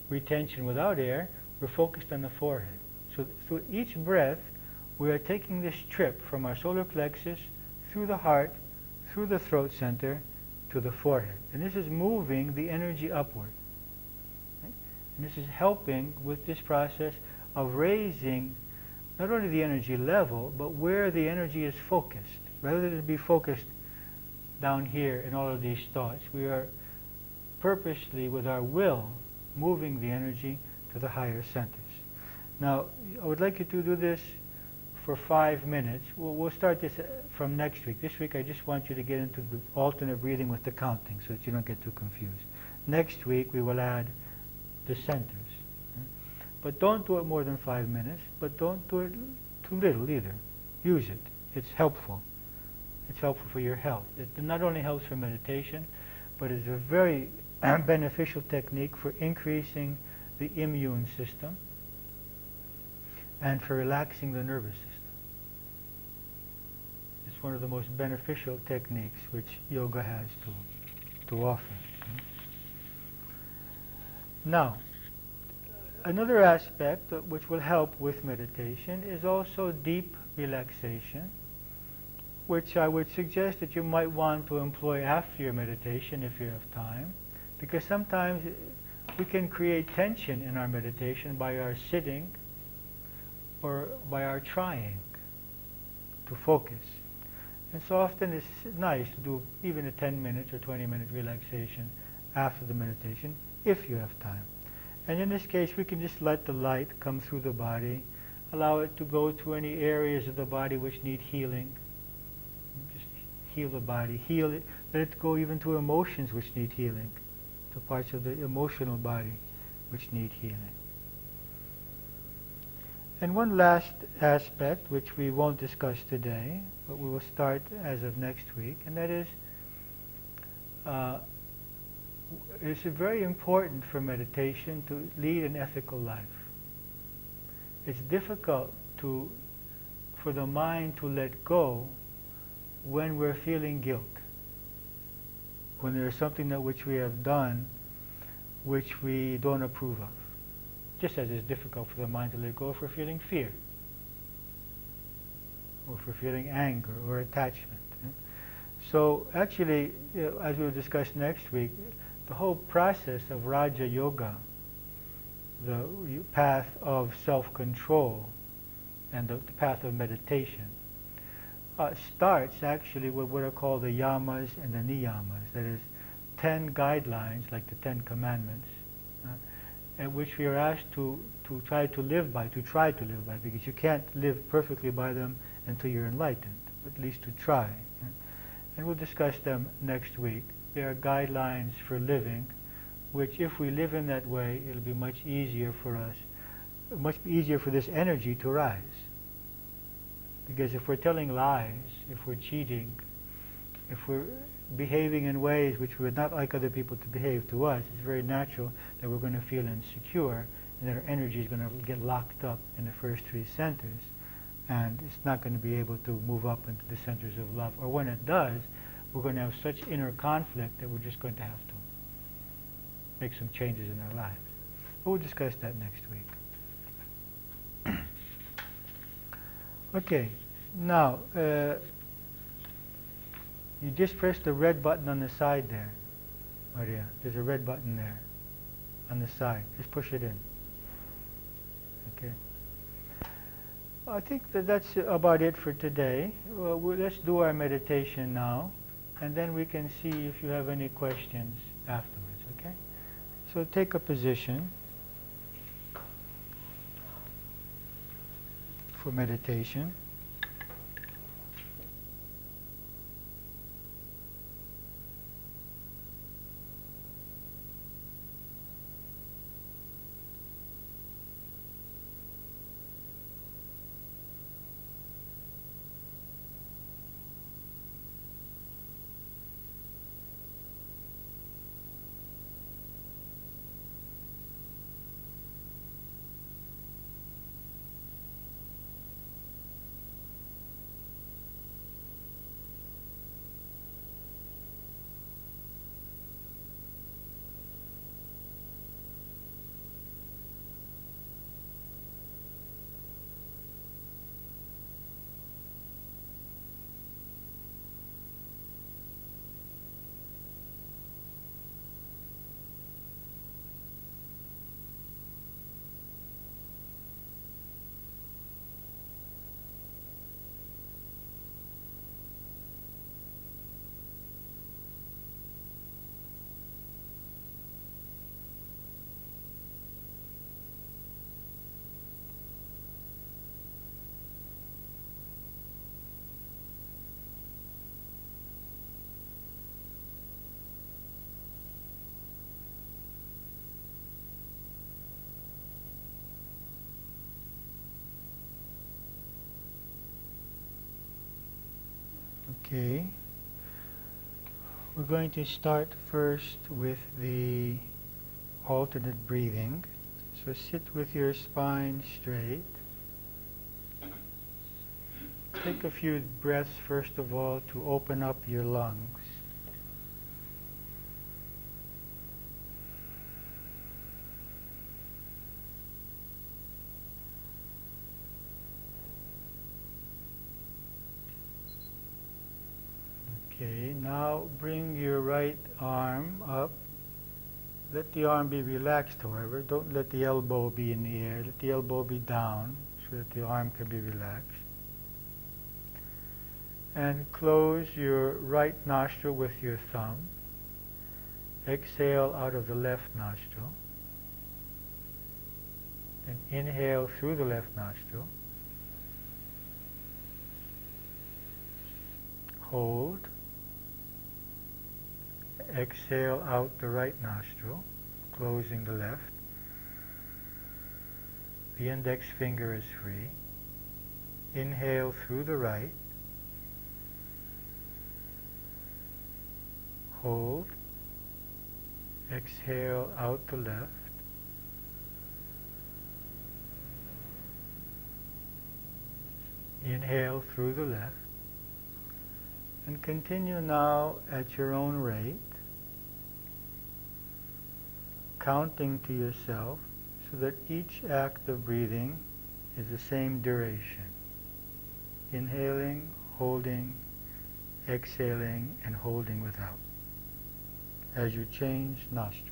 retention without air, we're focused on the forehead. So through each breath, we are taking this trip from our solar plexus, through the heart, through the throat center, to the forehead. And this is moving the energy upward. Okay? And this is helping with this process of raising not only the energy level, but where the energy is focused. Rather than be focused down here in all of these thoughts, we are purposely, with our will, moving the energy to the higher centers. Now, I would like you to do this for 5 minutes. We'll start this from next week. This week I just want you to get into the alternate breathing with the counting so that you don't get too confused. Next week we will add the centers. But don't do it more than 5 minutes, but don't do it too little either. Use it. It's helpful. It's helpful for your health. It not only helps for meditation, but it's a very beneficial technique for increasing the immune system and for relaxing the nervous system. It's one of the most beneficial techniques which yoga has to offer. Now, another aspect which will help with meditation is also deep relaxation, which I would suggest that you might want to employ after your meditation if you have time, because sometimes we can create tension in our meditation by our sitting or by our trying to focus. And so often it's nice to do even a 10 minutes or 20-minute relaxation after the meditation if you have time. And in this case, we can just let the light come through the body, allow it to go to any areas of the body which need healing. Just heal the body, heal it. Let it go even to emotions which need healing, to parts of the emotional body which need healing. And one last aspect, which we won't discuss today, but we will start as of next week, and that is, it's very important for meditation to lead an ethical life. It's difficult for the mind to let go when we're feeling guilt, when there's something that which we have done which we don't approve of. Just as it's difficult for the mind to let go if we're feeling fear, or if we're feeling anger or attachment. So actually, as we'll discuss next week, the whole process of Raja Yoga, the path of self-control and the path of meditation, starts actually with what are called the yamas and the niyamas. That is, 10 guidelines, like the 10 commandments, and which we are asked to try to live by, because you can't live perfectly by them until you're enlightened, but at least to try. And we'll discuss them next week. They are guidelines for living, which if we live in that way, it'll be much easier for us, much easier for this energy to rise. Because if we're telling lies, if we're cheating, if we're behaving in ways which we would not like other people to behave to us, it's very natural that we're going to feel insecure, and that our energy is going to get locked up in the first 3 centers, and it's not going to be able to move up into the centers of love. Or when it does, we're going to have such inner conflict that we're just going to have to make some changes in our lives. But we'll discuss that next week. Okay, now, you just press the red button on the side there, Maria. There's a red button there on the side. Just push it in. Okay. I think that's about it for today. Let's do our meditation now, and then we can see if you have any questions afterwards, okay? So take a position for meditation. Okay, we're going to start first with the alternate breathing. So sit with your spine straight. Take a few breaths first of all to open up your lungs. Okay, now bring your right arm up. Let the arm be relaxed, however. Don't let the elbow be in the air. Let the elbow be down so that the arm can be relaxed. And close your right nostril with your thumb. Exhale out of the left nostril. And inhale through the left nostril. Hold. exhale out the right nostril, closing the left. The index finger is free. Inhale through the right. Hold. Exhale out the left. Inhale through the left. And continue now at your own rate, counting to yourself so that each act of breathing is the same duration. Inhaling, holding, exhaling, and holding without, as you change nostrils.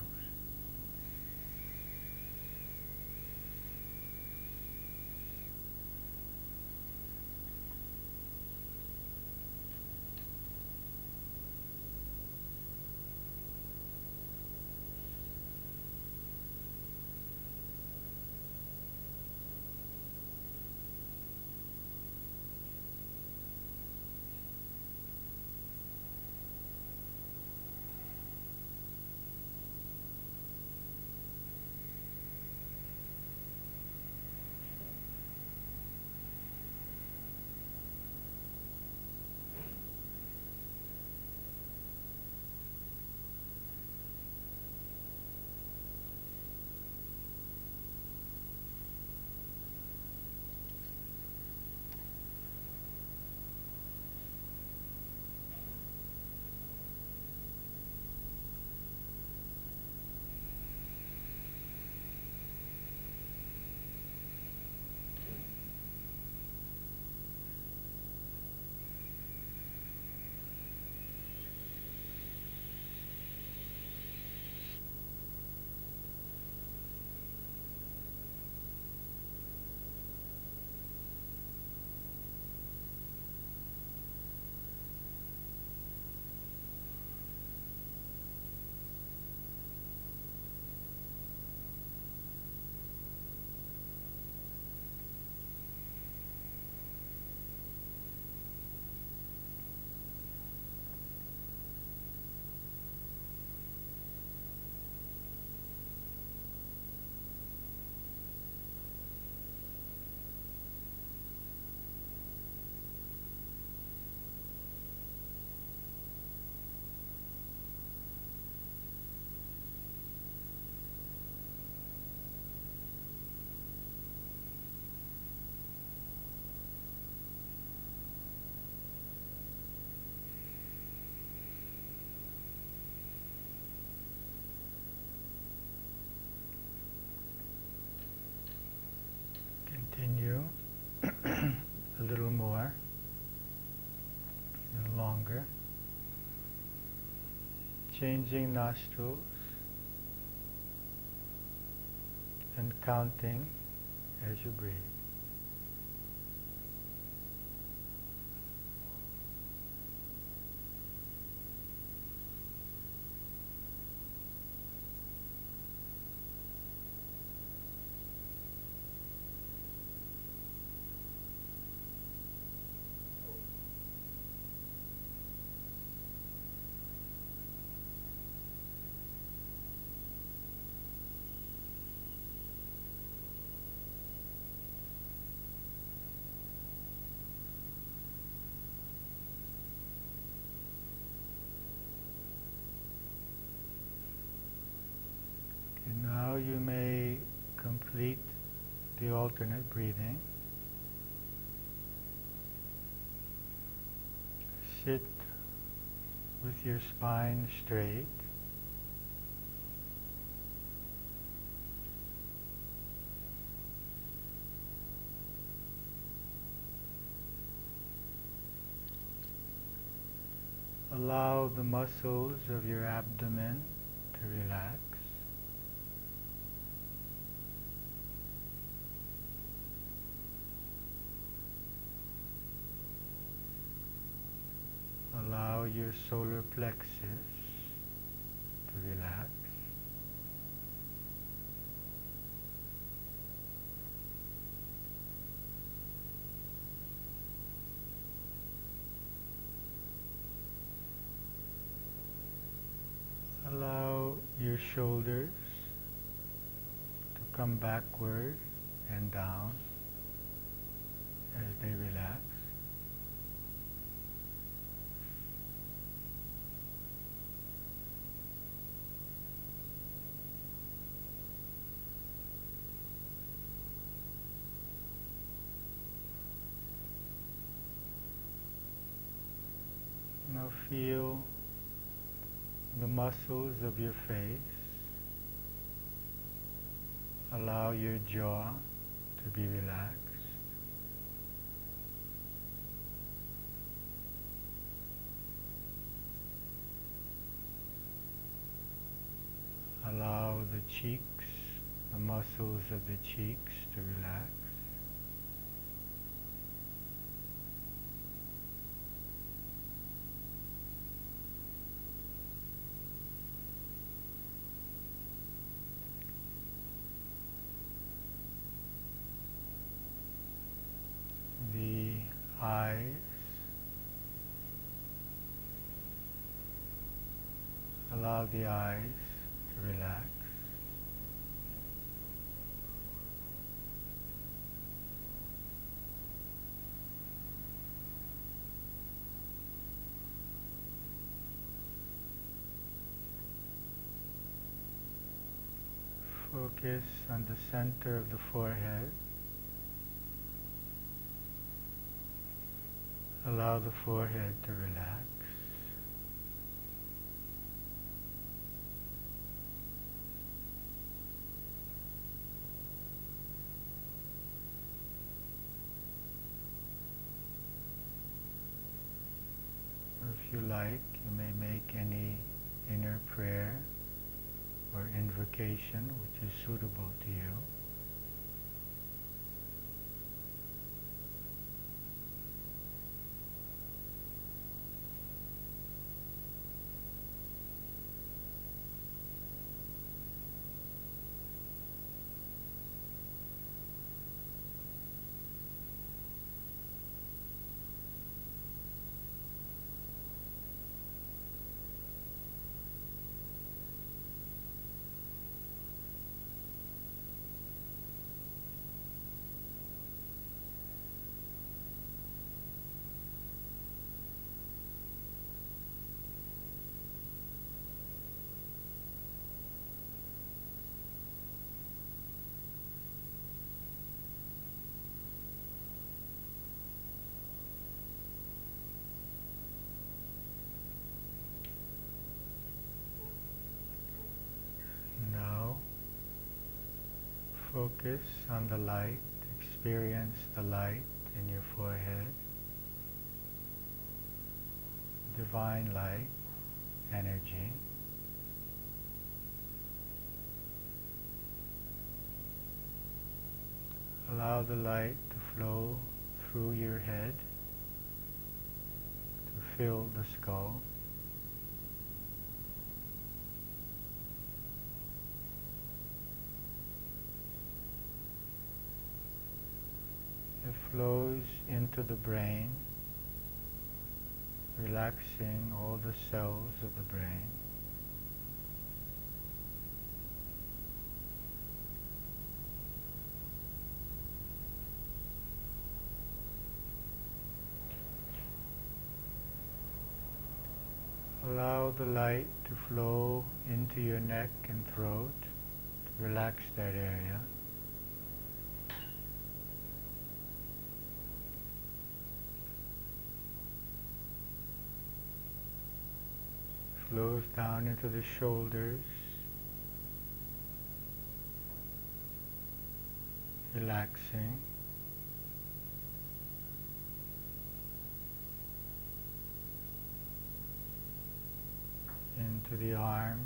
Continue a little more, a little longer, changing nostrils and counting as you breathe. Now you may complete the alternate breathing. Sit with your spine straight. Allow the muscles of your abdomen to relax. Allow your solar plexus to relax. your shoulders to come backward and down as they relax. Now feel the muscles of your face. Allow your jaw to be relaxed. Allow the cheeks, the muscles of the cheeks to relax. The eyes, allow the eyes to relax. Focus on the center of the forehead. Allow the forehead to relax. If you like, you may make any inner prayer or invocation which is suitable to you. Focus on the light, experience the light in your forehead, divine light, energy. Allow the light to flow through your head to fill the skull. It flows into the brain, relaxing all the cells of the brain. Allow the light to flow into your neck and throat to relax that area. Flows down into the shoulders, relaxing. Into the arms,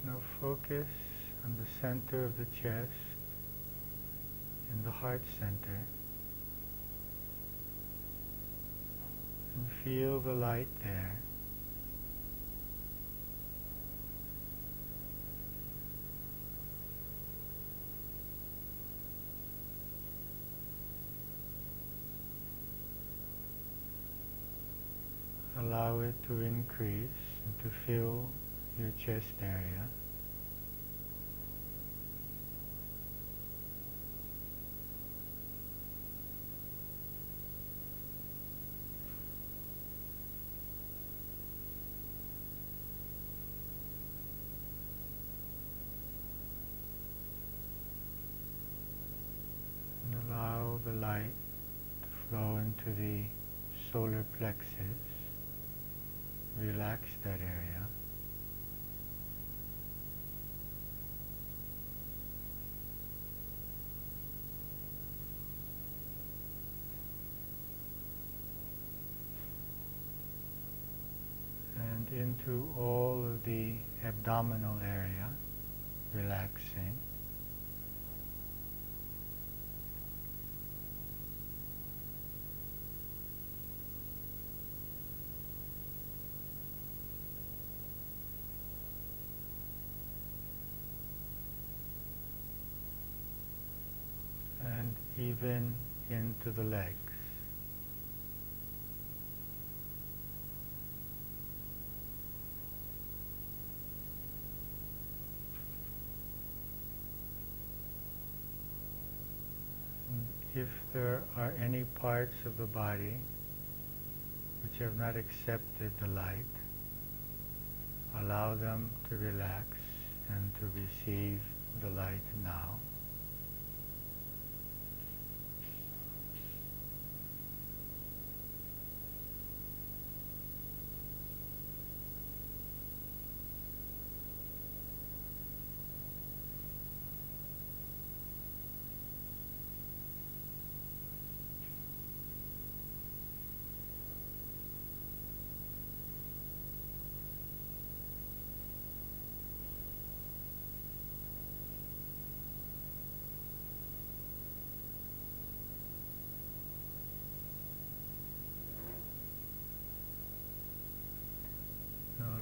now focus on the center of the chest, in the heart center. feel the light there. Allow it to increase and to fill your chest area. And allow the light to flow into the solar plexus. Relax that area. And into all of the abdominal area, relaxing. And even into the legs. And if there are any parts of the body which have not accepted the light, allow them to relax and to receive the light now.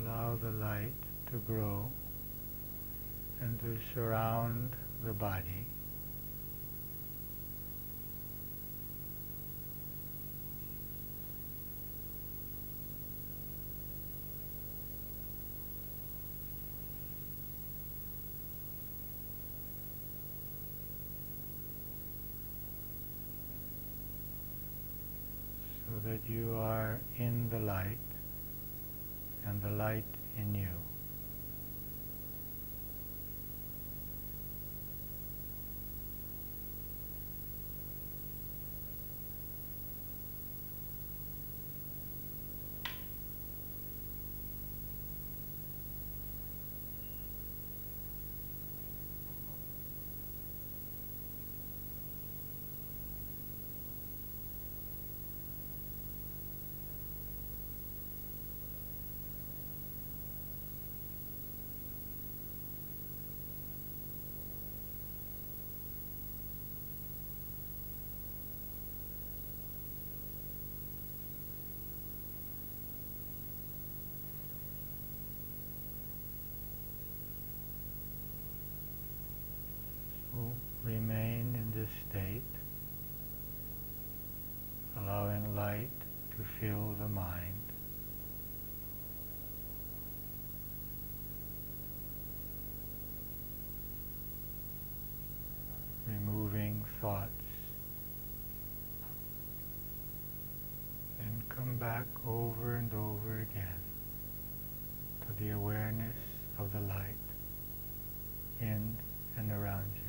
Allow the light to grow and to surround the body. So that you are in the light and the light in you. Remain in this state, allowing light to fill the mind. Removing thoughts, and come back over and over again to the awareness of the light in and around you.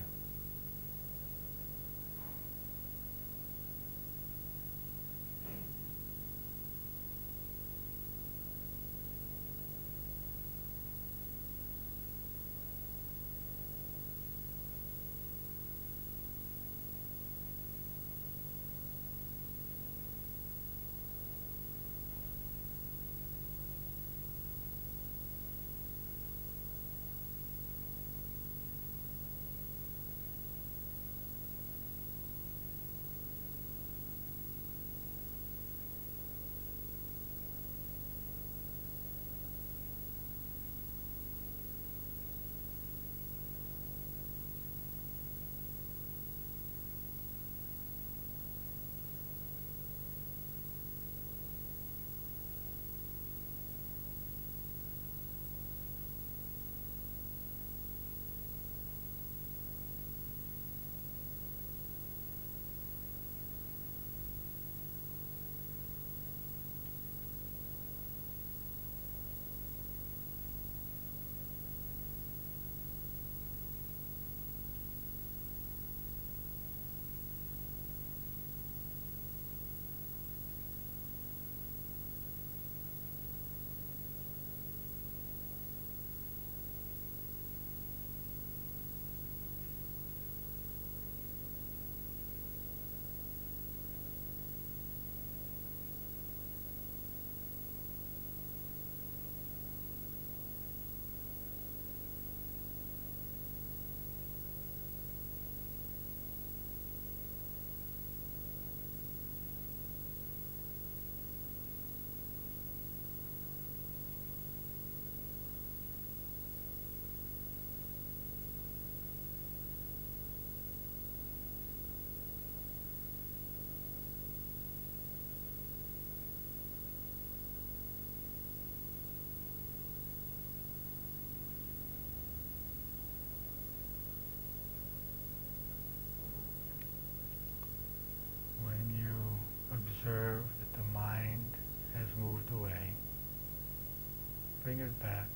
bring it back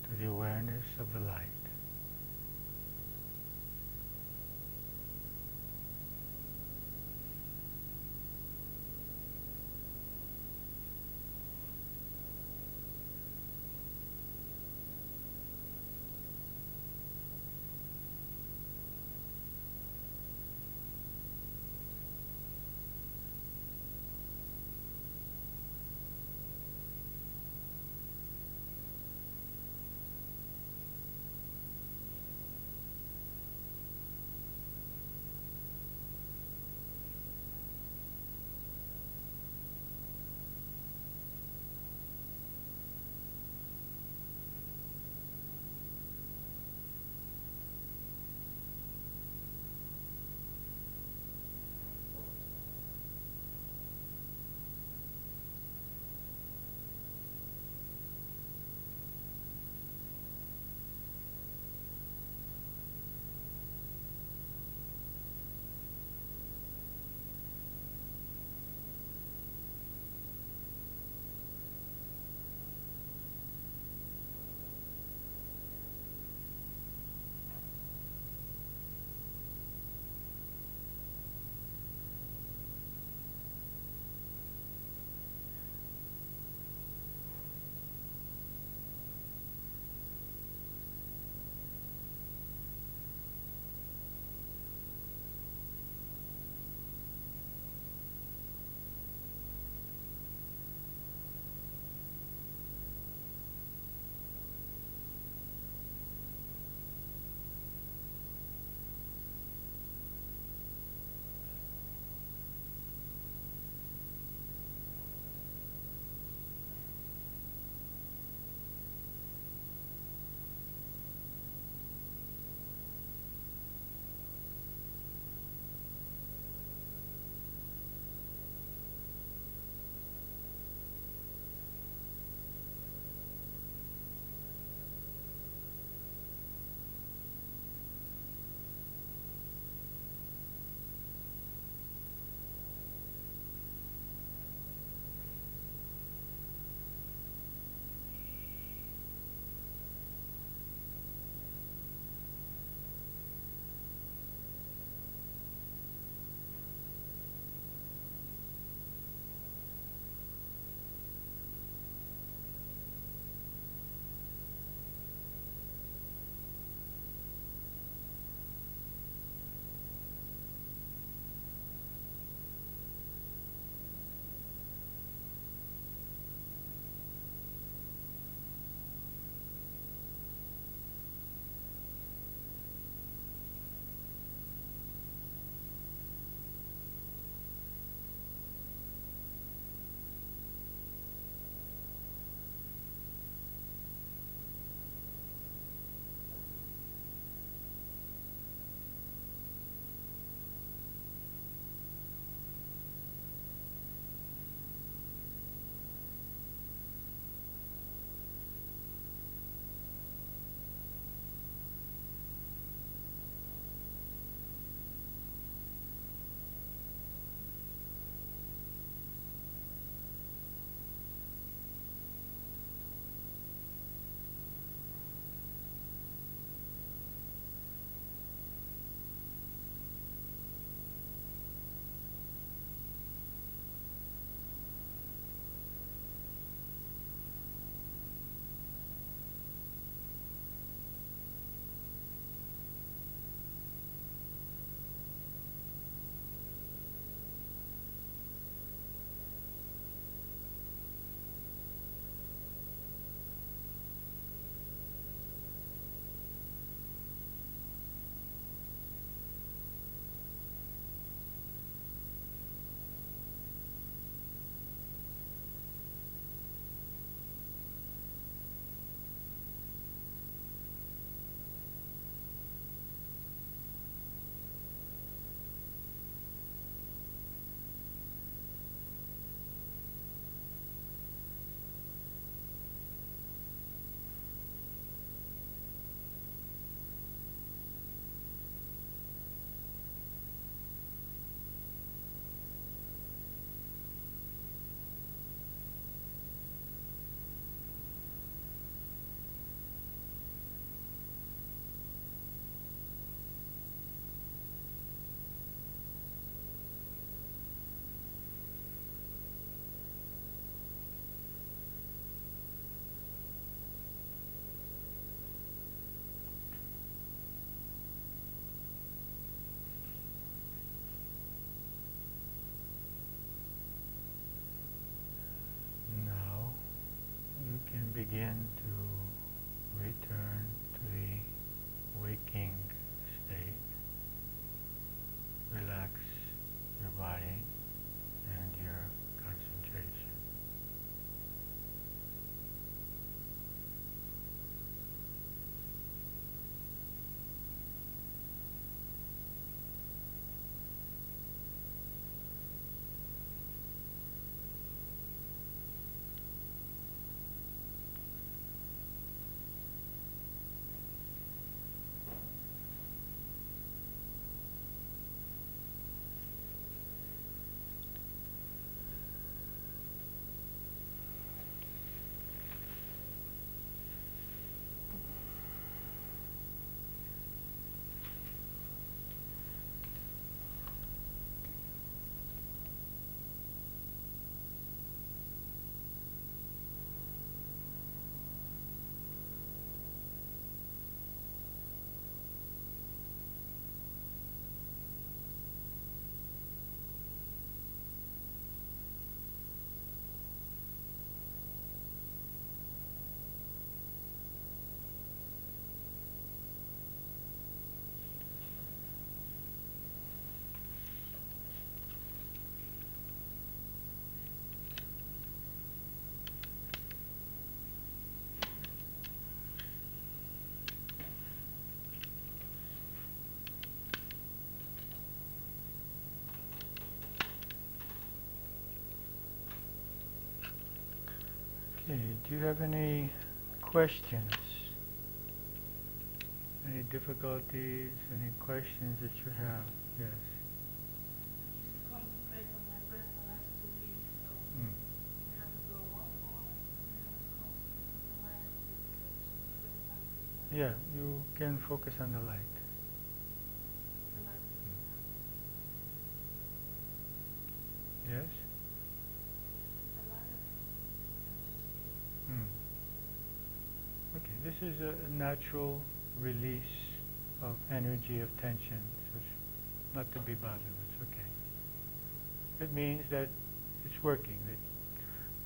to the awareness of the light. begin to return to the waking state. Relax your body and your concentration. Okay, do you have any questions? Any difficulties, any questions that you have? Yes. I used to concentrate on my breath the last 2 weeks, so I have to go one more, and I have to concentrate on the light of the Yeah, you can focus on the light. Yes? Okay, this is a natural release of energy, of tension, so it's not to be bothered with, it's okay. It means that it's working, that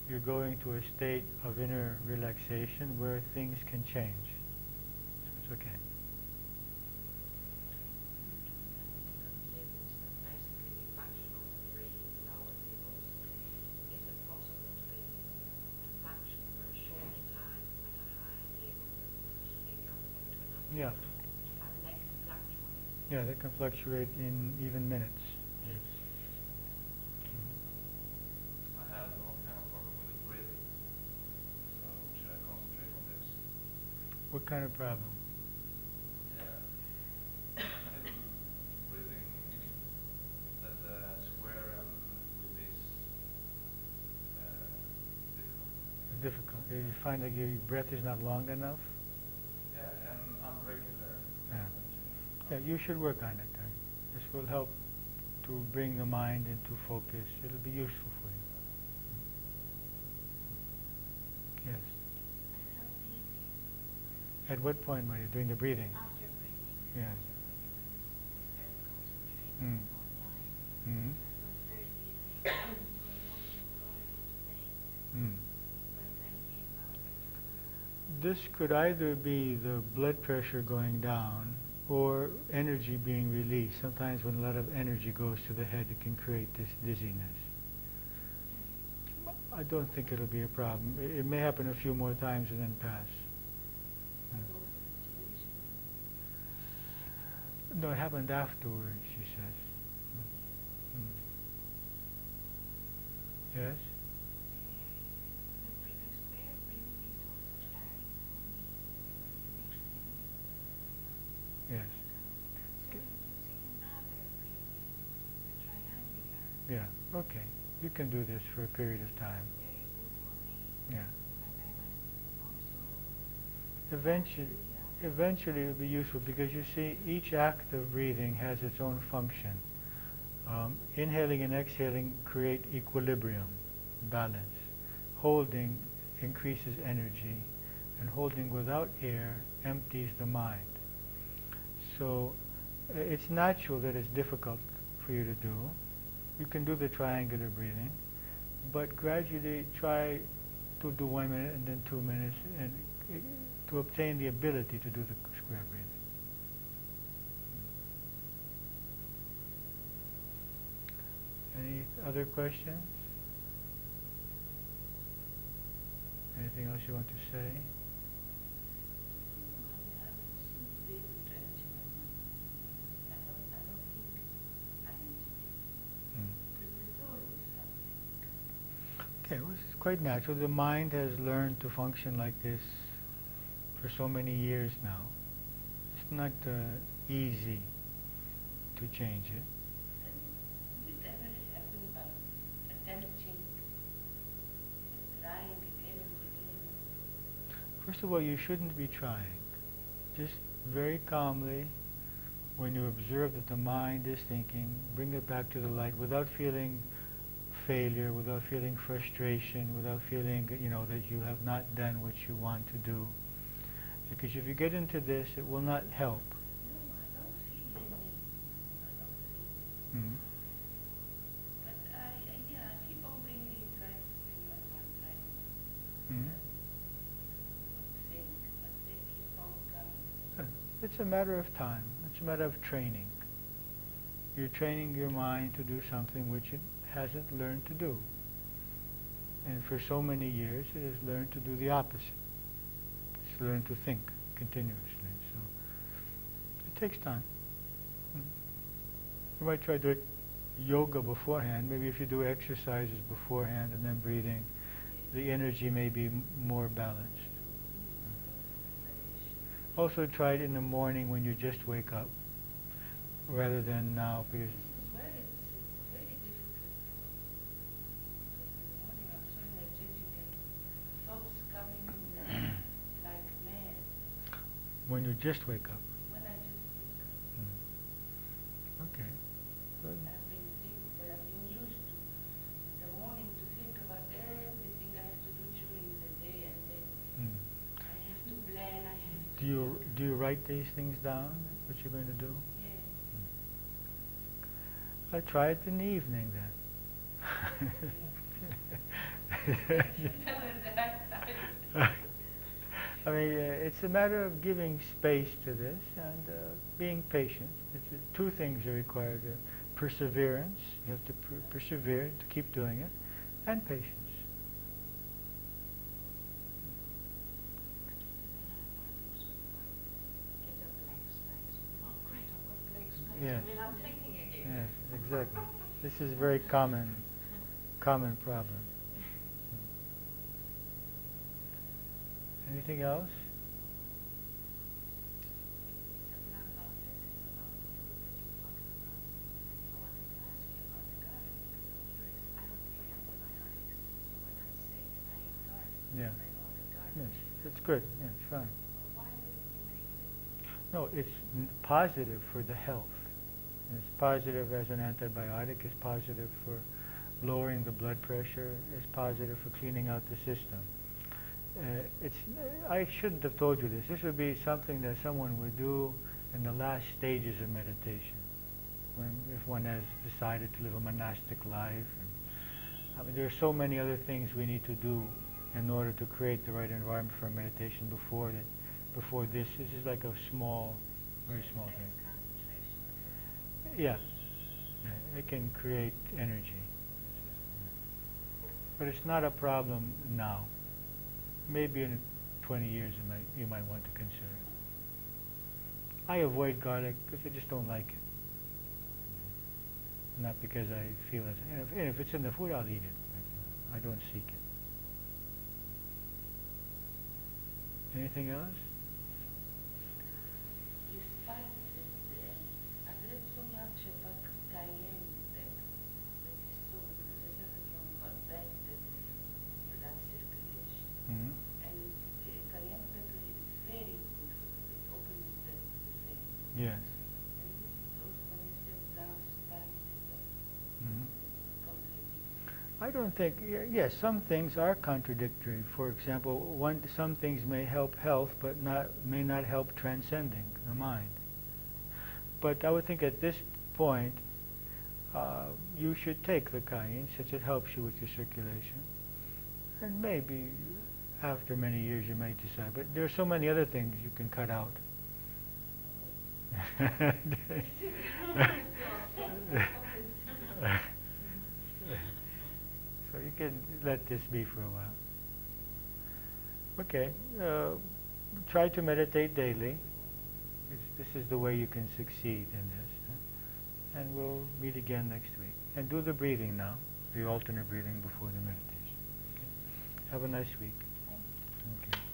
you're going to a state of inner relaxation where things can change, so it's okay. Yeah. Yeah, they can fluctuate in even minutes. Yes. I have no kind of problem with the breathing, so should I concentrate on this? What kind of problem? Breathing, that square and with this difficult. Difficult. You find that your breath is not long enough? Yeah, and unregular. Yeah. Yeah, you should work on it. This will help to bring the mind into focus. It'll be useful for you. Yes. I have breathing. At what point were you doing the breathing? After breathing. Yeah. After breathing, we started concentrating online. Mm. It was very easy. For a moment, I thought it was faint, but I came out. This could either be the blood pressure going down or energy being released. Sometimes when a lot of energy goes to the head, it can create this dizziness. I don't think it'll be a problem. It may happen a few more times and then pass. No, it happened afterwards, she says. Yes? Yes. Yeah, okay. You can do this for a period of time. Yeah. Eventually it will be useful because you see each act of breathing has its own function. Inhaling and exhaling create equilibrium, balance. Holding increases energy, and holding without air empties the mind. So it's natural that it's difficult for you to do. You can do the triangular breathing, but gradually try to do 1 minute and then 2 minutes, and to obtain the ability to do the square breathing. Any other questions? Anything else you want to say? Okay, well, it's quite natural. The mind has learned to function like this for so many years now. It's not easy to change it. Did it ever happen by attempting, trying again and again? First of all, you shouldn't be trying. Just very calmly, when you observe that the mind is thinking, bring it back to the light without feeling failure, without feeling frustration, without feeling, that you have not done what you want to do. Because if you get into this, it will not help. No, I don't feel any. I don't feel. Mm-hmm. But I keep on bringing, trying to bring my mind, trying Mm-hmm. not think, but they keep on coming. It's a matter of time. It's a matter of training. You're training your mind to do something which it hasn't learned to do. And for so many years, it has learned to do the opposite. It's learned to think continuously. So it takes time. You might try doing yoga beforehand. Maybe if you do exercises beforehand and then breathing, the energy may be more balanced. Also try it in the morning when you just wake up, rather than now, because It's very difficult. In the morning I'm so energetic and thoughts coming like mad. when you just wake up. When I just wake up. Okay. Good. I've been used to in the morning to think about everything I have to do during the day, and then Mm. I have to plan, I have to Do you write these things down, what you're going to do? yes. I'll try it in the evening then. Never the right time. I mean, it's a matter of giving space to this and being patient. Two things are required: perseverance. You have to persevere to keep doing it, and patience. Yes. I mean, I'm thinking again. Yes, exactly. This is a very common problem. Anything else? It's not about this, it's about the food that you're talking about. I wanted to ask you about the garlic because I'm curious. I don't take antibiotics, so when I'm sick, I eat garlic. Yeah. I love the garlic. Yes, that's good. Yeah, it's fine. Well, why would it be negative? No, it's positive for the health. It's positive as an antibiotic. It's positive for lowering the blood pressure. It's positive for cleaning out the system. I shouldn't have told you this. This would be something that someone would do in the last stages of meditation, if one has decided to live a monastic life. And, I mean, there are so many other things we need to do in order to create the right environment for meditation before this. This is like a small, very small thing. Yeah, it can create energy. But it's not a problem now. Maybe in 20 years you might want to consider it. I avoid garlic because I just don't like it. Not because I feel and if it's in the food, I'll eat it. But, I don't seek it. Anything else? You cited, I've read so much about cayenne that is so, because I suffer from bad blood circulation. Mm-hmm. And cayenne pepper is very good for it opens the vein. Yes. And this is also when you said brown spices that Mm-hmm. contradict. I don't think, yes, some things are contradictory. For example, some things may help health, but may not help transcending the mind. But I would think at this point, you should take the cayenne since it helps you with your circulation. And maybe after many years you might decide, but there are so many other things you can cut out. So you can let this be for a while. Okay, try to meditate daily. This is the way you can succeed in this. And we'll meet again next week. And do the breathing now, the alternate breathing before the meditation. Okay. Have a nice week. Thank you. Okay.